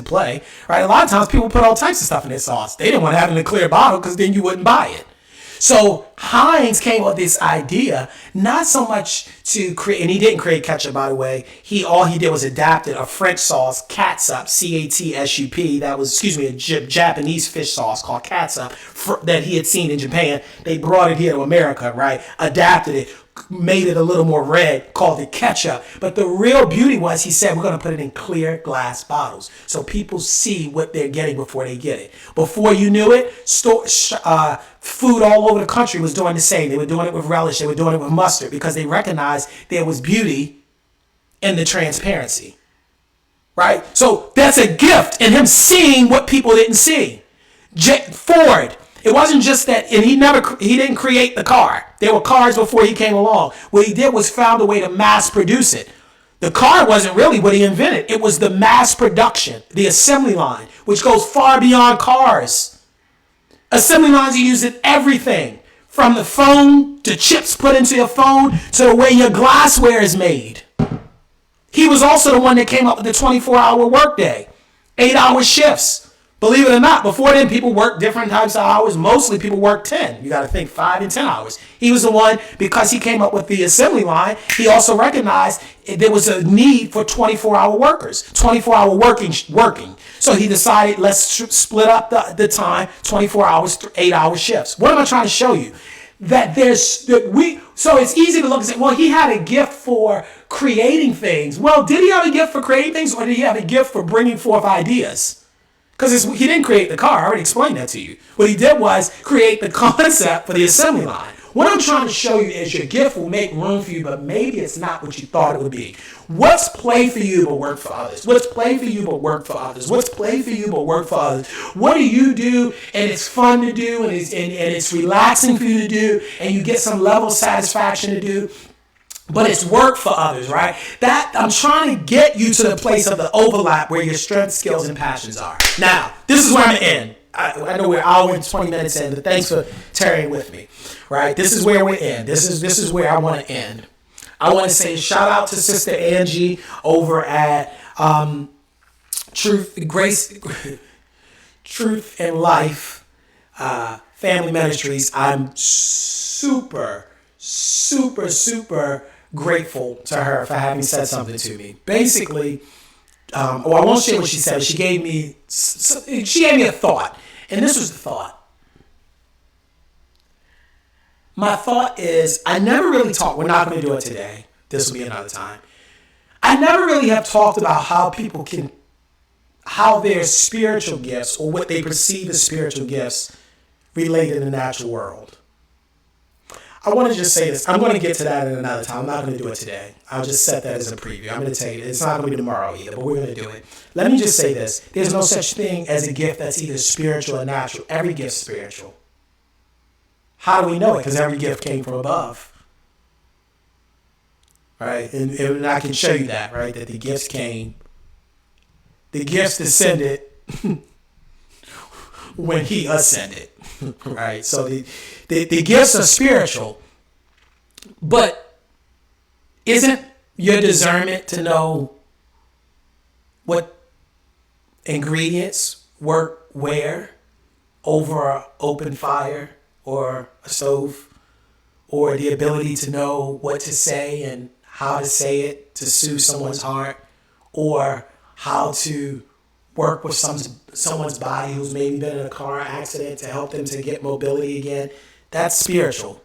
[SPEAKER 2] play, right? A lot of times people put all types of stuff in their sauce. They didn't want to have it in a clear bottle because then you wouldn't buy it. So Heinz came up with this idea, not so much to create, and he didn't create ketchup, by the way. All he did was adapted a French sauce, catsup, C-A-T-S-U-P. That was, a Japanese fish sauce called catsup that he had seen in Japan. They brought it here to America, right? Adapted it, made it a little more red, called it ketchup. But the real beauty was, he said, we're going to put it in clear glass bottles so people see what they're getting before they get it. Before you knew it, food all over the country was doing the same. They were doing it with relish. They were doing it with mustard because they recognized there was beauty in the transparency, right? So that's a gift in him seeing what people didn't see. Ford. It wasn't just that, and he didn't create the car. There were cars before he came along. What he did was found a way to mass produce it. The car wasn't really what he invented. It was the mass production, the assembly line, which goes far beyond cars. Assembly lines are used in everything, from the phone to chips put into your phone to the way your glassware is made. He was also the one that came up with the 24-hour workday, 8-hour shifts. Believe it or not, before then, people worked different types of hours. Mostly people worked 10. You got to think 5 and 10 hours. He was the one, because he came up with the assembly line, he also recognized there was a need for 24-hour workers, 24-hour working. So he decided, let's split up the time, 24 hours, 8-hour shifts. What am I trying to show you? So it's easy to look and say, well, he had a gift for creating things. Well, did he have a gift for creating things, or did he have a gift for bringing forth ideas? Because he didn't create the car. I already explained that to you. What he did was create the concept for the assembly line. What I'm trying to show you is your gift will make room for you, but maybe it's not what you thought it would be. What's play for you but work for others? What's play for you but work for others? What's play for you but work for others? What do you do and it's fun to do and it's relaxing for you to do and you get some level of satisfaction to do? But it's work for others, right? That I'm trying to get you to the place of the overlap where your strengths, skills, and passions are. Now, this is where I'm going to end. I know we're an hour and 20 minutes in, but thanks for tarrying with me, right? This is where we end. This is where I want to end. I want to say shout out to Sister Angie over at Truth and Life Family Ministries. I'm super grateful to her for having said something to me. Basically, I won't share what she said. She gave me a thought, and this was the thought. My thought is, I never really talked. We're not going to do it today. This will be another time. I never really have talked about how their spiritual gifts or what they perceive as spiritual gifts relate in the natural world. I want to just say this. I'm going to get to that at another time. I'm not going to do it today. I'll just set that as a preview. I'm going to tell you, it's not going to be tomorrow either, but we're going to do it. Let me just say this. There's no such thing as a gift that's either spiritual or natural. Every gift's spiritual. How do we know it? Because every gift came from above. Right? And I can show you that, right? That the gifts descended when he ascended. Right? So the gifts are spiritual. But isn't your discernment to know what ingredients work where over an open fire or a stove, or the ability to know what to say and how to say it to soothe someone's heart, or how to work with someone's body who's maybe been in a car accident to help them to get mobility again? That's spiritual.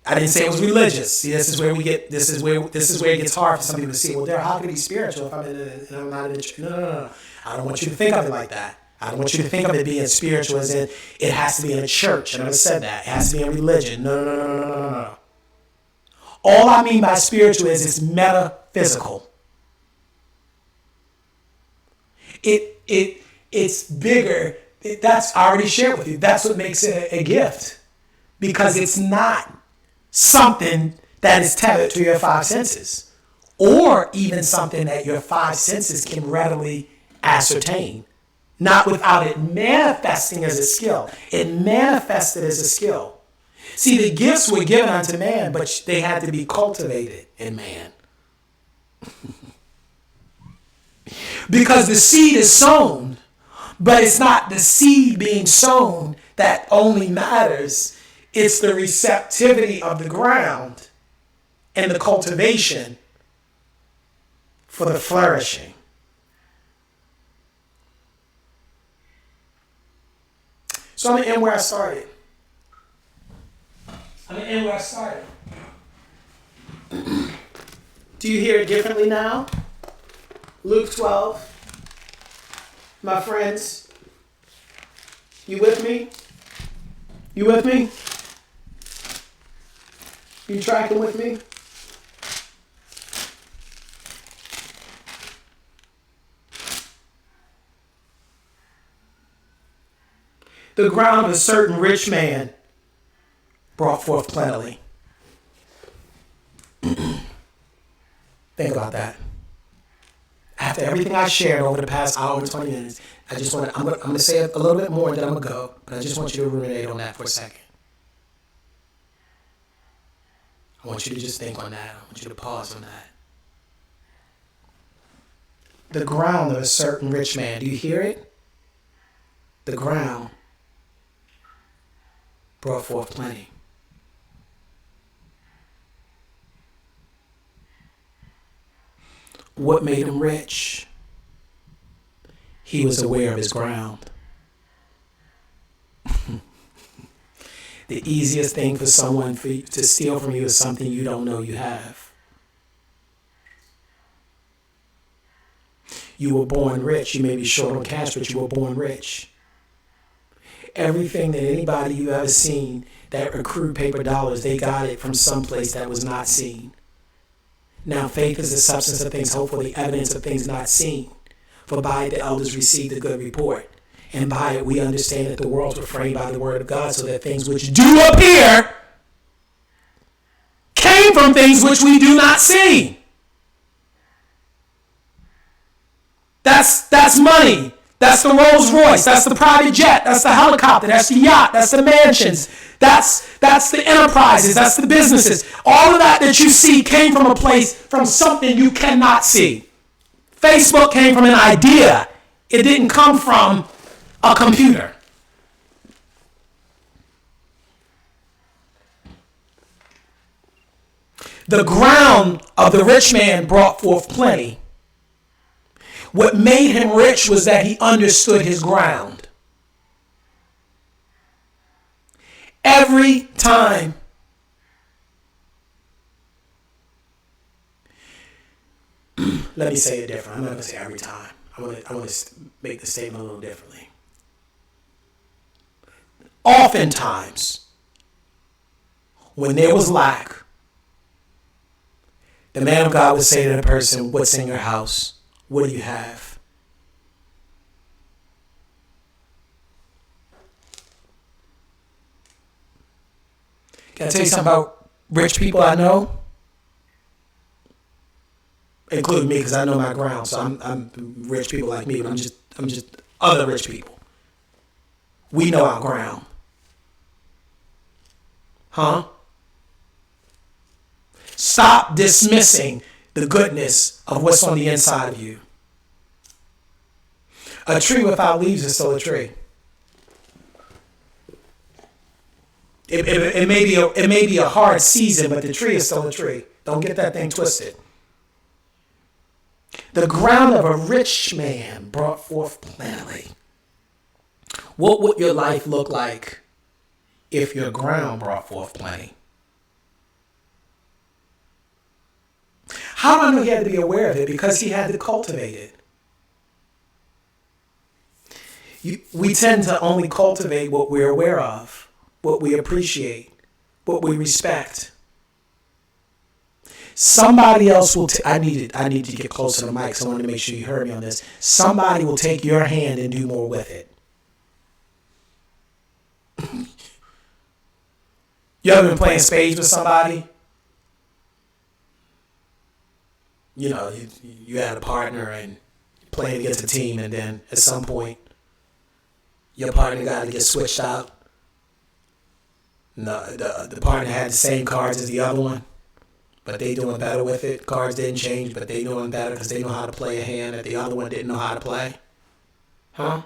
[SPEAKER 2] I didn't say it was religious. See, this is where it gets hard for some people to see. Well, Darrell, how can it be spiritual if I'm not in the church? No. I don't want you to think of it like that. I don't want you to think of it being spiritual as in it has to be in a church. I never said that. It has to be in religion. No. All I mean by spiritual is it's metaphysical. It's bigger. That's I already shared with you. That's what makes it a gift, because it's not something that is tethered to your five senses, or even something that your five senses can readily ascertain. Not without it manifesting as a skill. It manifested as a skill. See, the gifts were given unto man, but they had to be cultivated in man. Because the seed is sown, but it's not the seed being sown that only matters. It's the receptivity of the ground and the cultivation for the flourishing. So I'm going to end where I started. Do you hear it differently now? Luke 12. My friends, you with me? You with me? You tracking with me? The ground of a certain rich man brought forth plentifully. Think about that. After everything I shared over the past hour and 20 minutes, I'm going to say a little bit more, and then I'm going to go, but I just want you to ruminate on that for a second. I want you to just think on that. I want you to pause on that. The ground of a certain rich man. Do you hear it? The ground brought forth plenty. What made him rich? He was aware of his ground. The easiest thing for someone to steal from you is something you don't know you have. You were born rich. You may be short on cash, but you were born rich. Everything that anybody you've ever seen that accrued paper dollars, they got it from someplace that was not seen. Now faith is the substance of things hoped for, the evidence of things not seen. For by it the elders received a good report. And by it we understand that the worlds were framed by the word of God, so that things which do appear came from things which we do not see. That's money. That's the Rolls Royce. That's the private jet. That's the helicopter. That's the yacht. That's the mansions. That's the enterprises. That's the businesses. All of that you see came from a place, from something you cannot see. Facebook came from an idea. It didn't come from a computer. The ground of the rich man brought forth plenty. What made him rich was that he understood his ground. Every time let me say it different. I'm not going to say every time. I want to make the statement a little differently. Oftentimes, when there was lack, the man of God would say to the person, what's in your house? What do you have? Can I tell you something about rich people I know? Including me, because I know my ground. So I'm rich people like me, but I'm just other rich people. We know our ground. Huh? Stop dismissing the goodness of what's on the inside of you. A tree without leaves is still a tree. It may be a hard season, but the tree is still a tree. Don't get that thing twisted. The ground of a rich man brought forth plenty. What would your life look like if your ground brought forth plenty? How do I know he had to be aware of it? Because he had to cultivate it. We tend to only cultivate what we're aware of, what we appreciate, what we respect. Somebody else will. I need to get closer to the mic, so I wanted to make sure you heard me on this. Somebody will take your hand and do more with it. You ever been playing spades with somebody? You know, you had a partner and playing against a team, and then at some point, your partner got to get switched out. No, the partner had the same cards as the other one, but they doing better with it. Cards didn't change, but they doing better because they know how to play a hand that the other one didn't know how to play. Huh?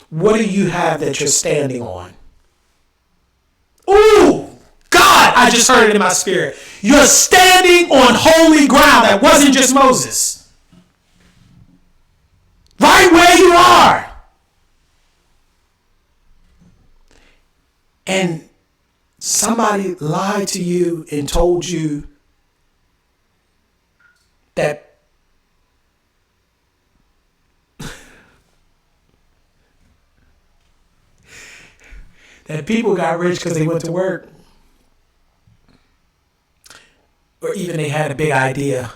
[SPEAKER 2] What do you have that you're standing on? Ooh! God, I just heard it in my spirit. You're standing on holy ground. That wasn't just Moses. Right where you are. And somebody lied to you and told you that people got rich because they went to work. Or even they had a big idea.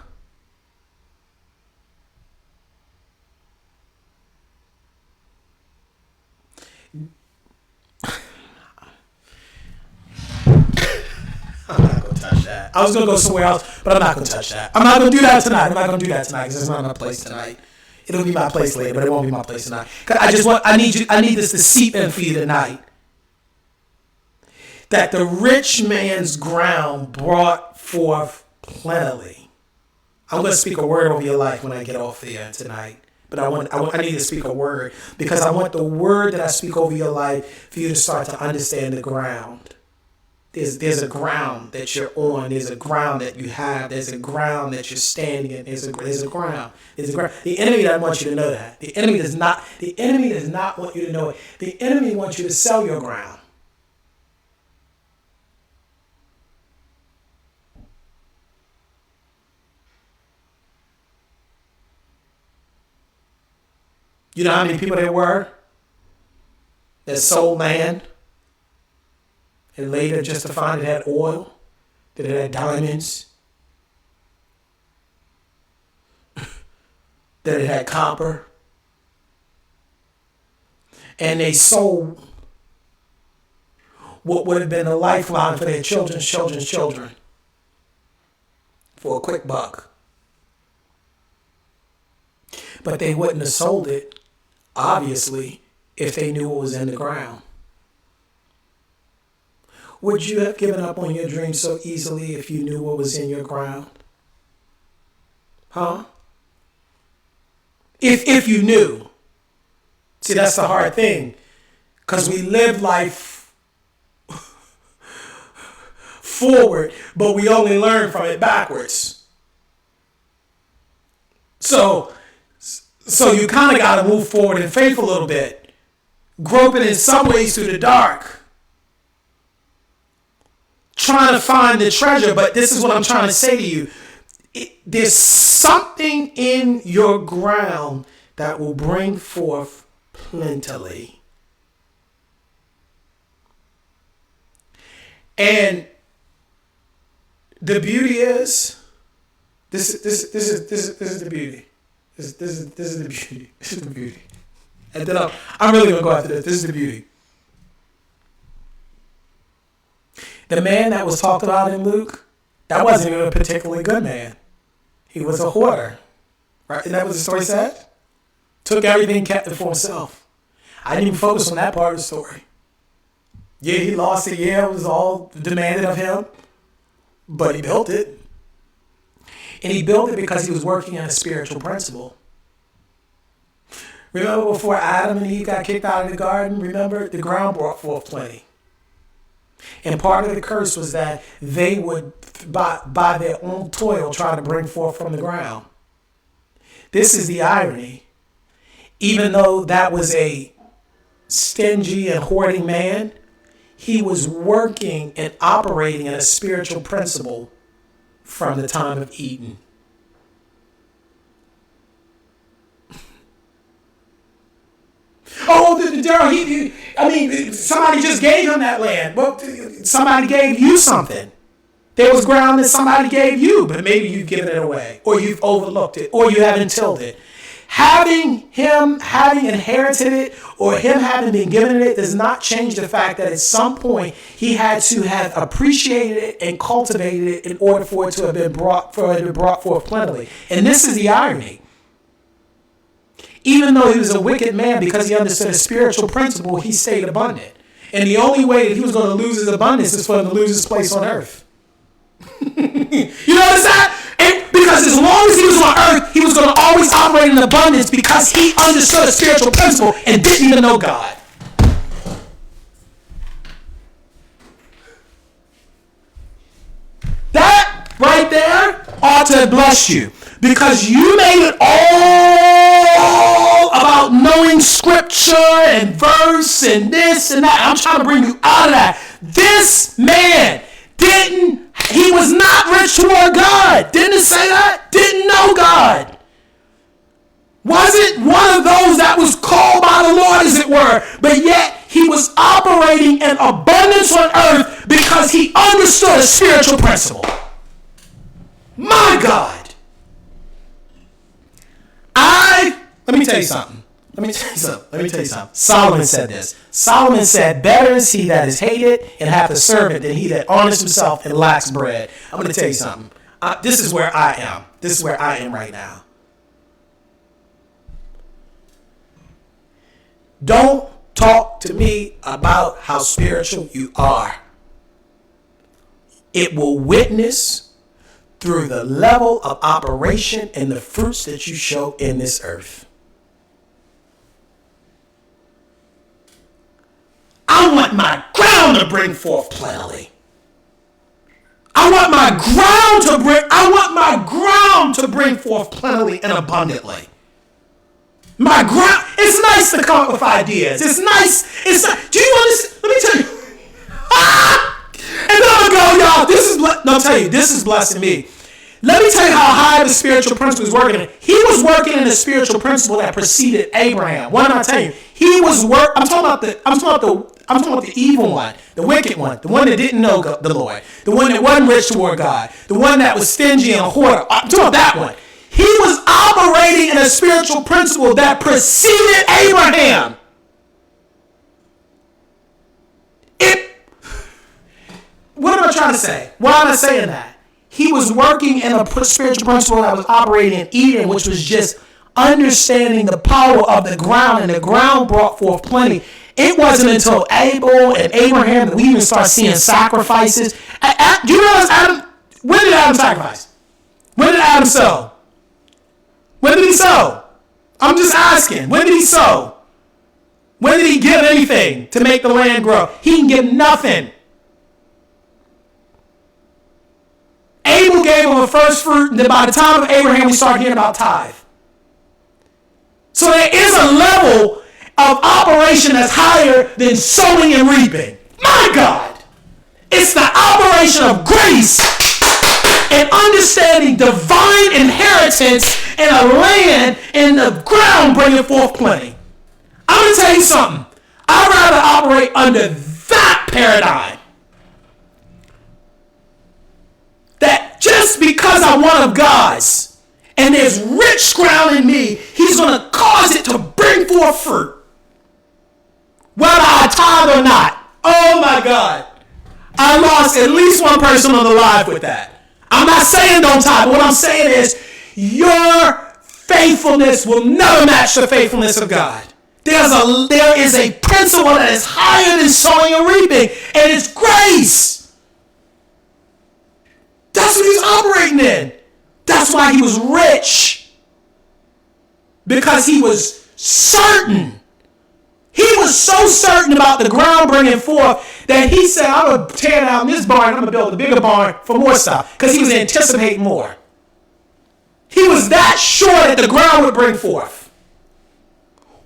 [SPEAKER 2] I'm not going to touch that. I was going to go somewhere else, but I'm not going to touch that. I'm not going to do that tonight. I'm not going to do that tonight because it's not my place tonight. It'll be my place later, but it won't be my place tonight. Cause I need this to seep in for you tonight. That the rich man's ground brought forth plenty. I'm going to speak a word over your life when I get off here tonight. But I need to speak a word because I want the word that I speak over your life for you to start to understand the ground. There's a ground that you're on. There's a ground that you have. There's a ground that you're standing in. There's a ground. There's a ground. The enemy doesn't want you to know that. The enemy does not want you to know it. The enemy wants you to sell your ground. You know how many people there were that sold land and later just to find it had oil, that it had diamonds, that it had copper, and they sold what would have been a lifeline for their children's children for a quick buck. But they wouldn't have sold it, obviously, if they knew what was in the ground. Would you have given up on your dream so easily if you knew what was in your ground? Huh? If you knew. See, that's the hard thing. Because we live life forward, but we only learn from it backwards. So you kind of got to move forward in faith a little bit, groping in some ways through the dark, trying to find the treasure. But this is what I'm trying to say to you. There's something in your ground that will bring forth plentifully. And the beauty is, this is the beauty. This is the beauty. This is the beauty. And then I'm really gonna go after this. This is the beauty. The man that was talked about in Luke, that wasn't even a particularly good man. He was a hoarder, right? Isn't that what the story said? Took everything, kept it for himself. I didn't even focus on that part of the story. Yeah, he lost it. Yeah, it was all demanded of him, but he built it. And he built it because he was working on a spiritual principle. Remember before Adam and Eve got kicked out of the garden? Remember, the ground brought forth plenty. And part of the curse was that they would, by their own toil, try to bring forth from the ground. This is the irony. Even though that was a stingy and hoarding man, he was working and operating in a spiritual principle from the time of Eden. Oh, Darrell, somebody just gave him that land. Well, somebody gave you something. There was ground that somebody gave you, but maybe you've given it away, or you've overlooked it, or you haven't tilled it. Having inherited it, or him having been given it, does not change the fact that at some point he had to have appreciated it and cultivated it in order for it to have been brought forth plentifully. And this is the irony. Even though he was a wicked man, because he understood a spiritual principle, he stayed abundant. And the only way that he was going to lose his abundance is for him to lose his place on earth. You notice that? Because as long as he was on earth, he was going to always operate in abundance because he understood a spiritual principle and didn't even know God. That right there ought to bless you. Because you made it all about knowing scripture and verse and this and that. I'm trying to bring you out of that. This man he was not rich toward God. Didn't it say that? Didn't know God. Wasn't one of those that was called by the Lord, as it were. But yet he was operating in abundance on earth because he understood a spiritual principle. My God. Let me tell you something. Solomon said this. Solomon said, better is he that is hated and hath a servant than he that honors himself and lacks bread. I'm going to tell you something. This is where I am. This is where I am right now. Don't talk to me about how spiritual you are. It will witness through the level of operation and the fruits that you show in this earth. I want my ground to bring forth plentifully. I want my ground to bring forth plentifully and abundantly. My ground. It's nice to come up with ideas. It's nice. Do you understand? Let me tell you. And then I'll go, y'all. This is blessing me. Let me tell you how high the spiritual principle was working. He was working in the spiritual principle that preceded Abraham. What am I telling you? He was I'm talking about the evil one, the wicked one, the one that didn't know the Lord, the one that wasn't rich toward God, the one that was stingy and a hoarder. I'm talking about that one. He was operating in a spiritual principle that preceded Abraham. What am I trying to say? Why am I saying that? He was working in a spiritual principle that was operating in Eden, which was just understanding the power of the ground, and the ground brought forth plenty. It wasn't until Abel and Abraham that we even start seeing sacrifices. Do you realize Adam? When did Adam sacrifice? When did Adam sow? When did he sow? I'm just asking. When did he sow? When did he give anything to make the land grow? He didn't give nothing. Abel gave him a first fruit, and then by the time of Abraham, we start hearing about tithe. So there is a level of operation that's higher than sowing and reaping. My God! It's the operation of grace and understanding divine inheritance in a land and the ground bringing forth plenty. I'm going to tell you something. I'd rather operate under that paradigm. That just because I'm one of God's and there's rich ground in me, he's going to cause it to bring forth fruit. Whether I tithe or not. Oh my God. I lost at least one person on the live with that. I'm not saying don't tithe. What I'm saying is your faithfulness will never match the faithfulness of God. There is a principle that is higher than sowing and reaping, and it's grace. That's what he's operating in. That's why he was rich. Because he was certain. He was so certain about the ground bringing forth that he said, I'm going to tear down this barn, I'm going to build a bigger barn for more stuff. Because he was anticipating more. He was that sure that the ground would bring forth.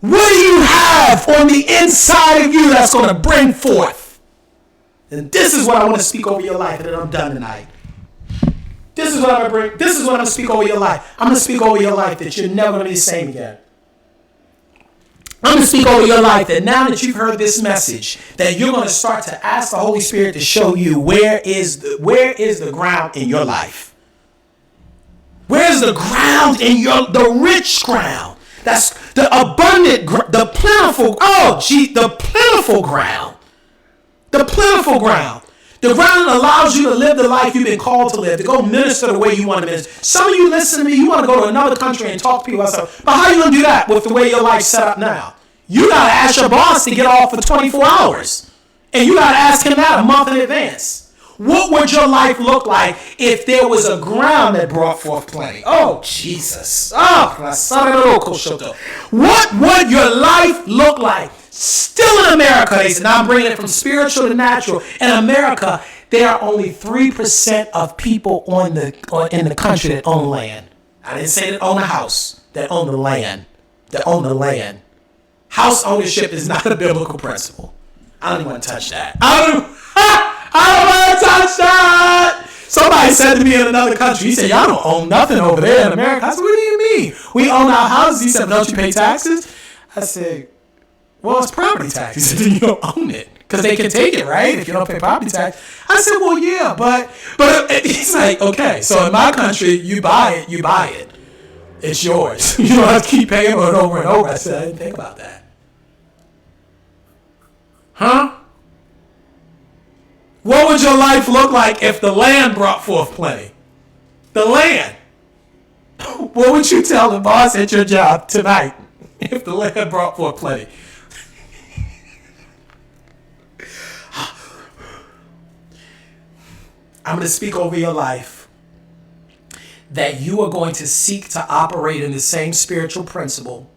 [SPEAKER 2] What do you have on the inside of you that's going to bring forth? And this is what I want to speak over your life, and then I'm done tonight. This is what I'm going to speak over your life. I'm going to speak over your life that you're never going to be the same again. I'm going to speak over your life that now that you've heard this message, that you're going to start to ask the Holy Spirit to show you where is the ground in your life. Where's the ground in the rich ground? That's the abundant, the plentiful, the plentiful ground. The plentiful ground. The ground that allows you to live the life you've been called to live, to go minister the way you want to minister. Some of you listen to me, you want to go to another country and talk to people about stuff. But how are you going to do that with the way your life's set up now? You got to ask your boss to get off for 24 hours. And you got to ask him that a month in advance. What would your life look like if there was a ground that brought forth plenty? Oh, Jesus. What would your life look like? Still in America, they said, now I'm bringing it from spiritual to natural. In America, there are only 3% of people in the country that own land. I didn't say that own a house, that own the land. That own the land. House ownership is not a biblical principle. I don't even want to touch that. I don't want to touch that. Somebody said to me in another country, he said, y'all don't own nothing over there in America. I said, what do you mean? We own our houses. He said, don't you pay taxes? I said, well, it's property tax. He said, then you don't own it. Because they can take it, right? If you don't pay property tax. I said, well, yeah, but he's like, okay, so in my country, you buy it. It's yours. You don't have to keep paying for it over and over. I said, I didn't think about that. Huh? What would your life look like if the land brought forth plenty? The land. What would you tell the boss at your job tonight if the land brought forth plenty? I'm going to speak over your life that you are going to seek to operate in the same spiritual principle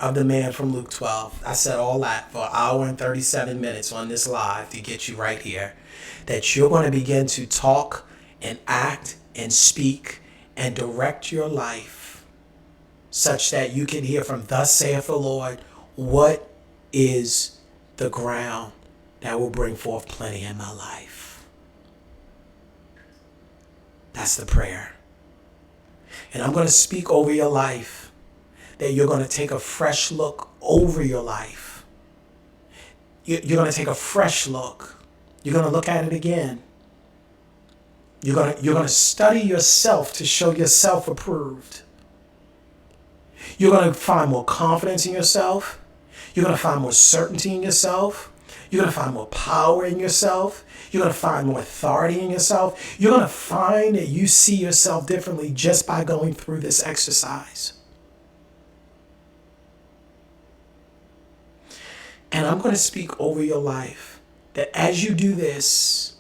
[SPEAKER 2] of the man from Luke 12. I said all that for an hour and 37 minutes on this live to get you right here. That you're going to begin to talk and act and speak and direct your life such that you can hear from thus saith the Lord, what is the ground that will bring forth plenty in my life? That's the prayer. And I'm going to speak over your life that you're going to take a fresh look over your life. You're going to take a fresh look. You're going to look at it again. You're going to study yourself to show yourself approved. You're going to find more confidence in yourself. You're going to find more certainty in yourself. You're going to find more power in yourself. You're going to find more authority in yourself. You're going to find that you see yourself differently just by going through this exercise. And I'm going to speak over your life that as you do this,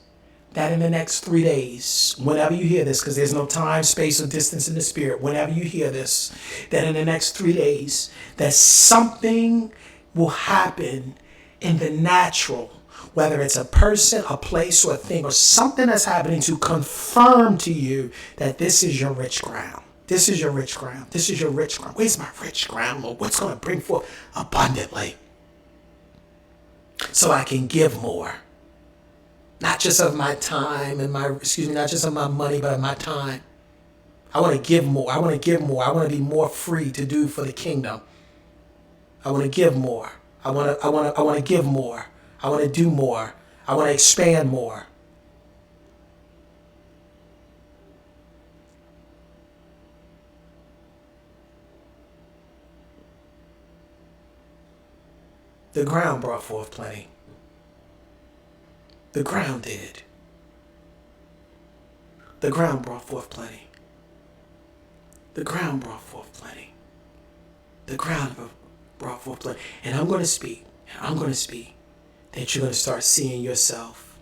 [SPEAKER 2] that in the next 3 days, whenever you hear this, because there's no time, space, or distance in the spirit, whenever you hear this, that in the next 3 days, that something will happen in the natural, whether it's a person, a place, or a thing, or something that's happening to confirm to you that this is your rich ground. This is your rich ground. This is your rich ground. Where's my rich ground, Lord? What's going to bring forth abundantly? So I can give more. Not just of my time and not just of my money, but of my time. I want to give more. I want to give more. I want to be more free to do for the kingdom. I want to give more. I want to give more. I want to do more. I want to expand more. The ground brought forth plenty. The ground did. The ground brought forth plenty. The ground brought forth plenty. The ground brought forth plenty. And I'm going to speak. That you're going to start seeing yourself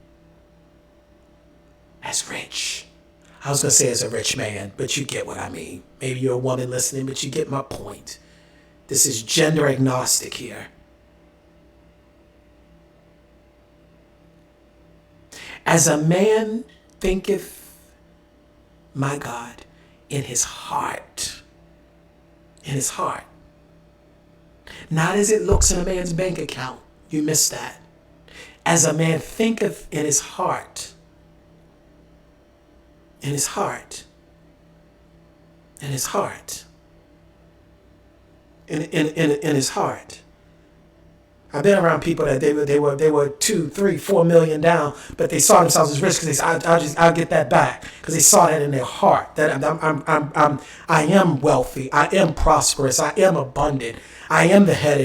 [SPEAKER 2] as rich. I was going to say as a rich man, but you get what I mean. Maybe you're a woman listening, but you get my point. This is gender agnostic here. As a man thinketh, my God, in his heart. In his heart. Not as it looks in a man's bank account. You missed that. As a man thinketh in his heart. In his heart. In his heart. In his heart. I've been around people that they were 2, 3, 4 million down, but they saw themselves as rich because they said, I'll get that back, because they saw that in their heart that I am wealthy, I am prosperous, I am abundant, I am the head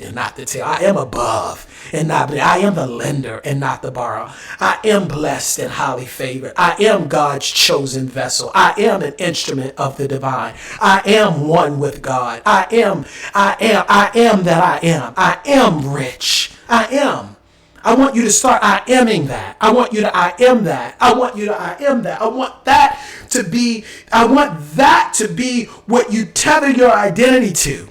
[SPEAKER 2] and not the tail, I am above and not beneath, I am the lender and not the borrower, I am blessed and highly favored, I am God's chosen vessel, I am an instrument of the divine, I am one with God, I am that I am. I am rich. I am. I want you to start I aming that. I want you to I am that. I want you to I am that. I want that to be what you tether your identity to.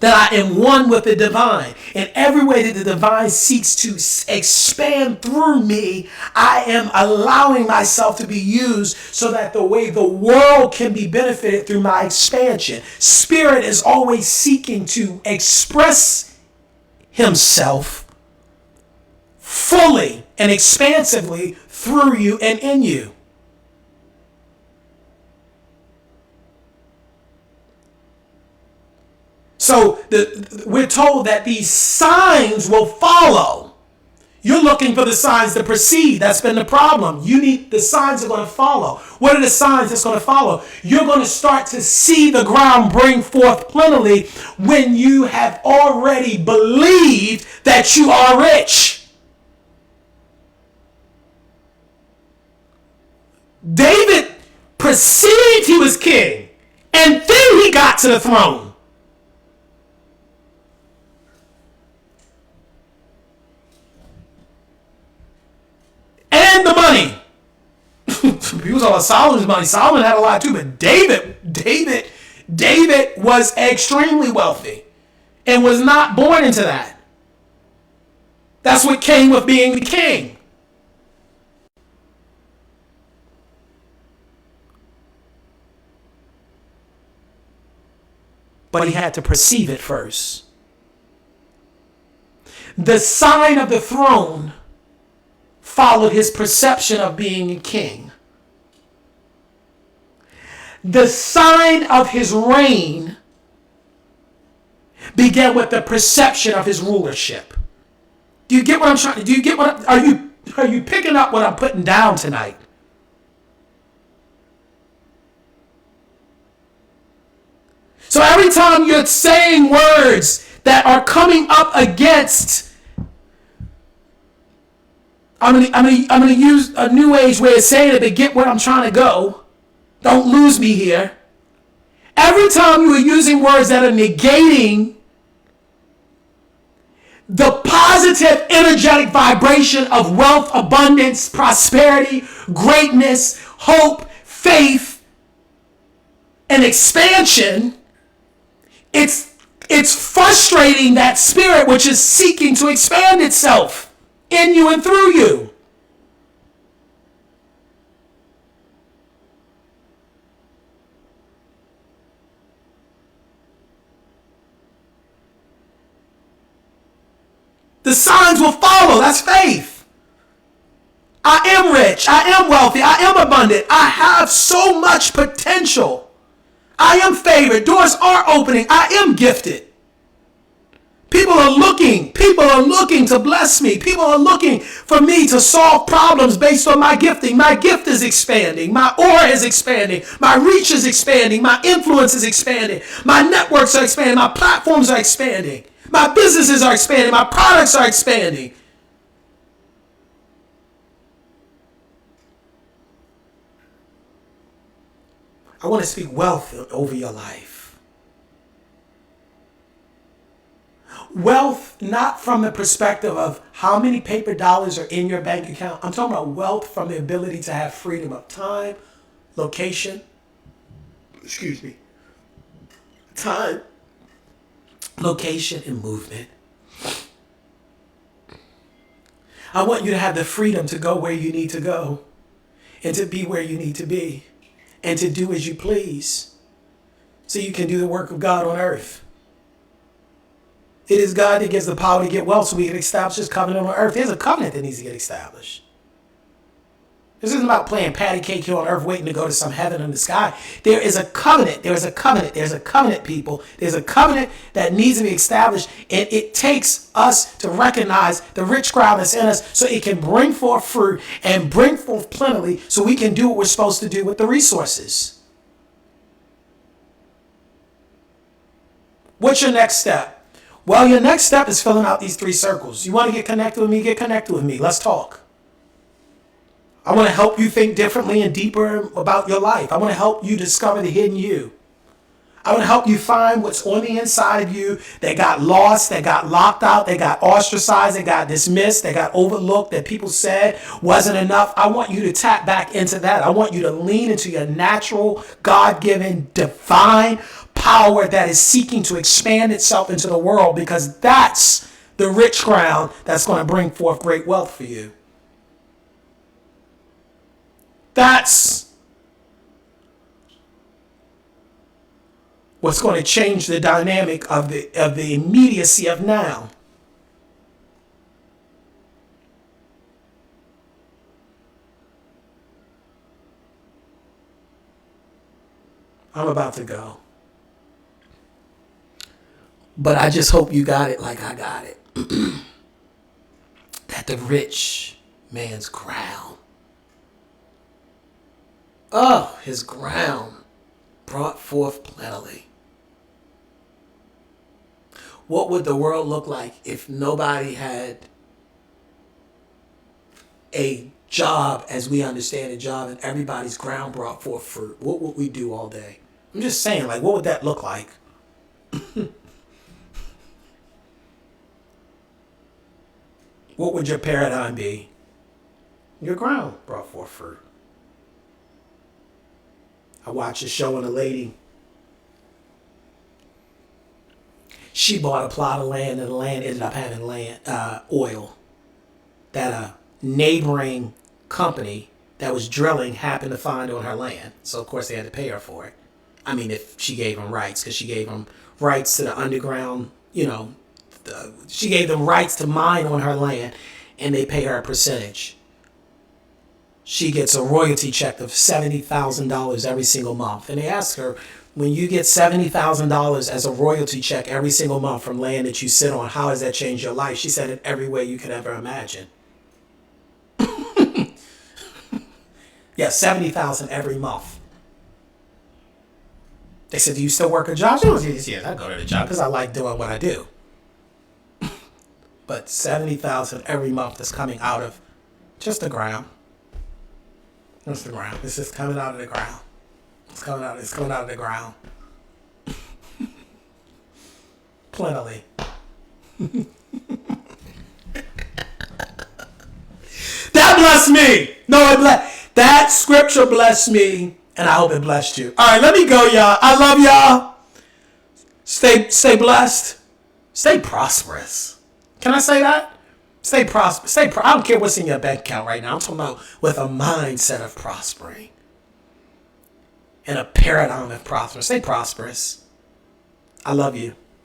[SPEAKER 2] That I am one with the divine. In every way that the divine seeks to expand through me, I am allowing myself to be used so that the way the world can be benefited through my expansion. Spirit is always seeking to express himself fully and expansively through you and in you. So we're told that these signs will follow. You're looking for the signs to precede. That's been the problem. The signs are going to follow. What are the signs that's going to follow? You're going to start to see the ground bring forth plentifully when you have already believed that you are rich. David perceived he was king, and then he got to the throne. And the money. He was all Solomon's money. Solomon had a lot too, but David was extremely wealthy and was not born into that. That's what came with being the king. But he had to perceive it first. The sign of the throne followed his perception of being a king. The sign of his reign began with the perception of his rulership. Do you get what I'm trying to do? You get what are you picking up what I'm putting down tonight? So every time you're saying words that are coming up against, I'm gonna use a new age way of saying it, but get where I'm trying to go. Don't lose me here. Every time you are using words that are negating the positive energetic vibration of wealth, abundance, prosperity, greatness, hope, faith, and expansion, it's frustrating that spirit which is seeking to expand itself in you and through you. The signs will follow. That's faith. I am rich. I am wealthy. I am abundant. I have so much potential. I am favored. Doors are opening. I am gifted. People are looking. People are looking to bless me. People are looking for me to solve problems based on my gifting. My gift is expanding. My aura is expanding. My reach is expanding. My influence is expanding. My networks are expanding. My platforms are expanding. My businesses are expanding. My products are expanding. I want to speak wealth over your life. Wealth, not from the perspective of how many paper dollars are in your bank account. I'm talking about wealth from the ability to have freedom of time, location, time, location, and movement. I want you to have the freedom to go where you need to go and to be where you need to be and to do as you please so you can do the work of God on earth. It is God that gives the power to get wealth so we can establish his covenant on earth. There's a covenant that needs to get established. This isn't about playing patty cake here on earth waiting to go to some heaven in the sky. There is a covenant. There is a covenant. There's a covenant, people. There's a covenant that needs to be established. And it takes us to recognize the rich ground that's in us so it can bring forth fruit and bring forth plentifully so we can do what we're supposed to do with the resources. What's your next step? Well, your next step is filling out these 3 circles. You want to get connected with me? Get connected with me. Let's talk. I want to help you think differently and deeper about your life. I want to help you discover the hidden you. I want to help you find what's on the inside of you that got lost, that got locked out, that got ostracized, that got dismissed, that got overlooked, that people said wasn't enough. I want you to tap back into that. I want you to lean into your natural, God-given, divine power that is seeking to expand itself into the world, because that's the rich ground that's going to bring forth great wealth for you. That's what's going to change the dynamic of the immediacy of now. I'm about to go. But I just hope you got it like I got it. That the rich man's ground, his ground brought forth plentifully. What would the world look like if nobody had a job as we understand a job and everybody's ground brought forth fruit? What would we do all day? I'm just saying, like, what would that look like? What would your paradigm be? Your ground brought forth fruit. I watched a show on a lady. She bought a plot of land, and the land ended up having oil that a neighboring company that was drilling happened to find on her land. So, of course, they had to pay her for it. I mean, if she gave them rights, because she gave them rights to the underground, she gave them rights to mine on her land, and they pay her a percentage. she gets a royalty check of $70,000 every single month. And they ask her, when you get $70,000 as a royalty check every single month from land that you sit on, how has that changed your life? She said, in every way you could ever imagine. Yeah, $70,000 every month. They said, do you still work a job? She was, yes, I go to the job because I like doing what I do. But $70,000 every month that's coming out of just the ground. Just the ground. This is coming out of the ground. It's coming out of the ground. Plentifully. That blessed me. No, it blessed. That scripture blessed me, and I hope it blessed you. All right, let me go, y'all. I love y'all. Stay blessed. Stay prosperous. Can I say that? Stay prosperous. I don't care what's in your bank account right now. I'm talking about with a mindset of prospering. And a paradigm of prosperous. Stay prosperous. I love you.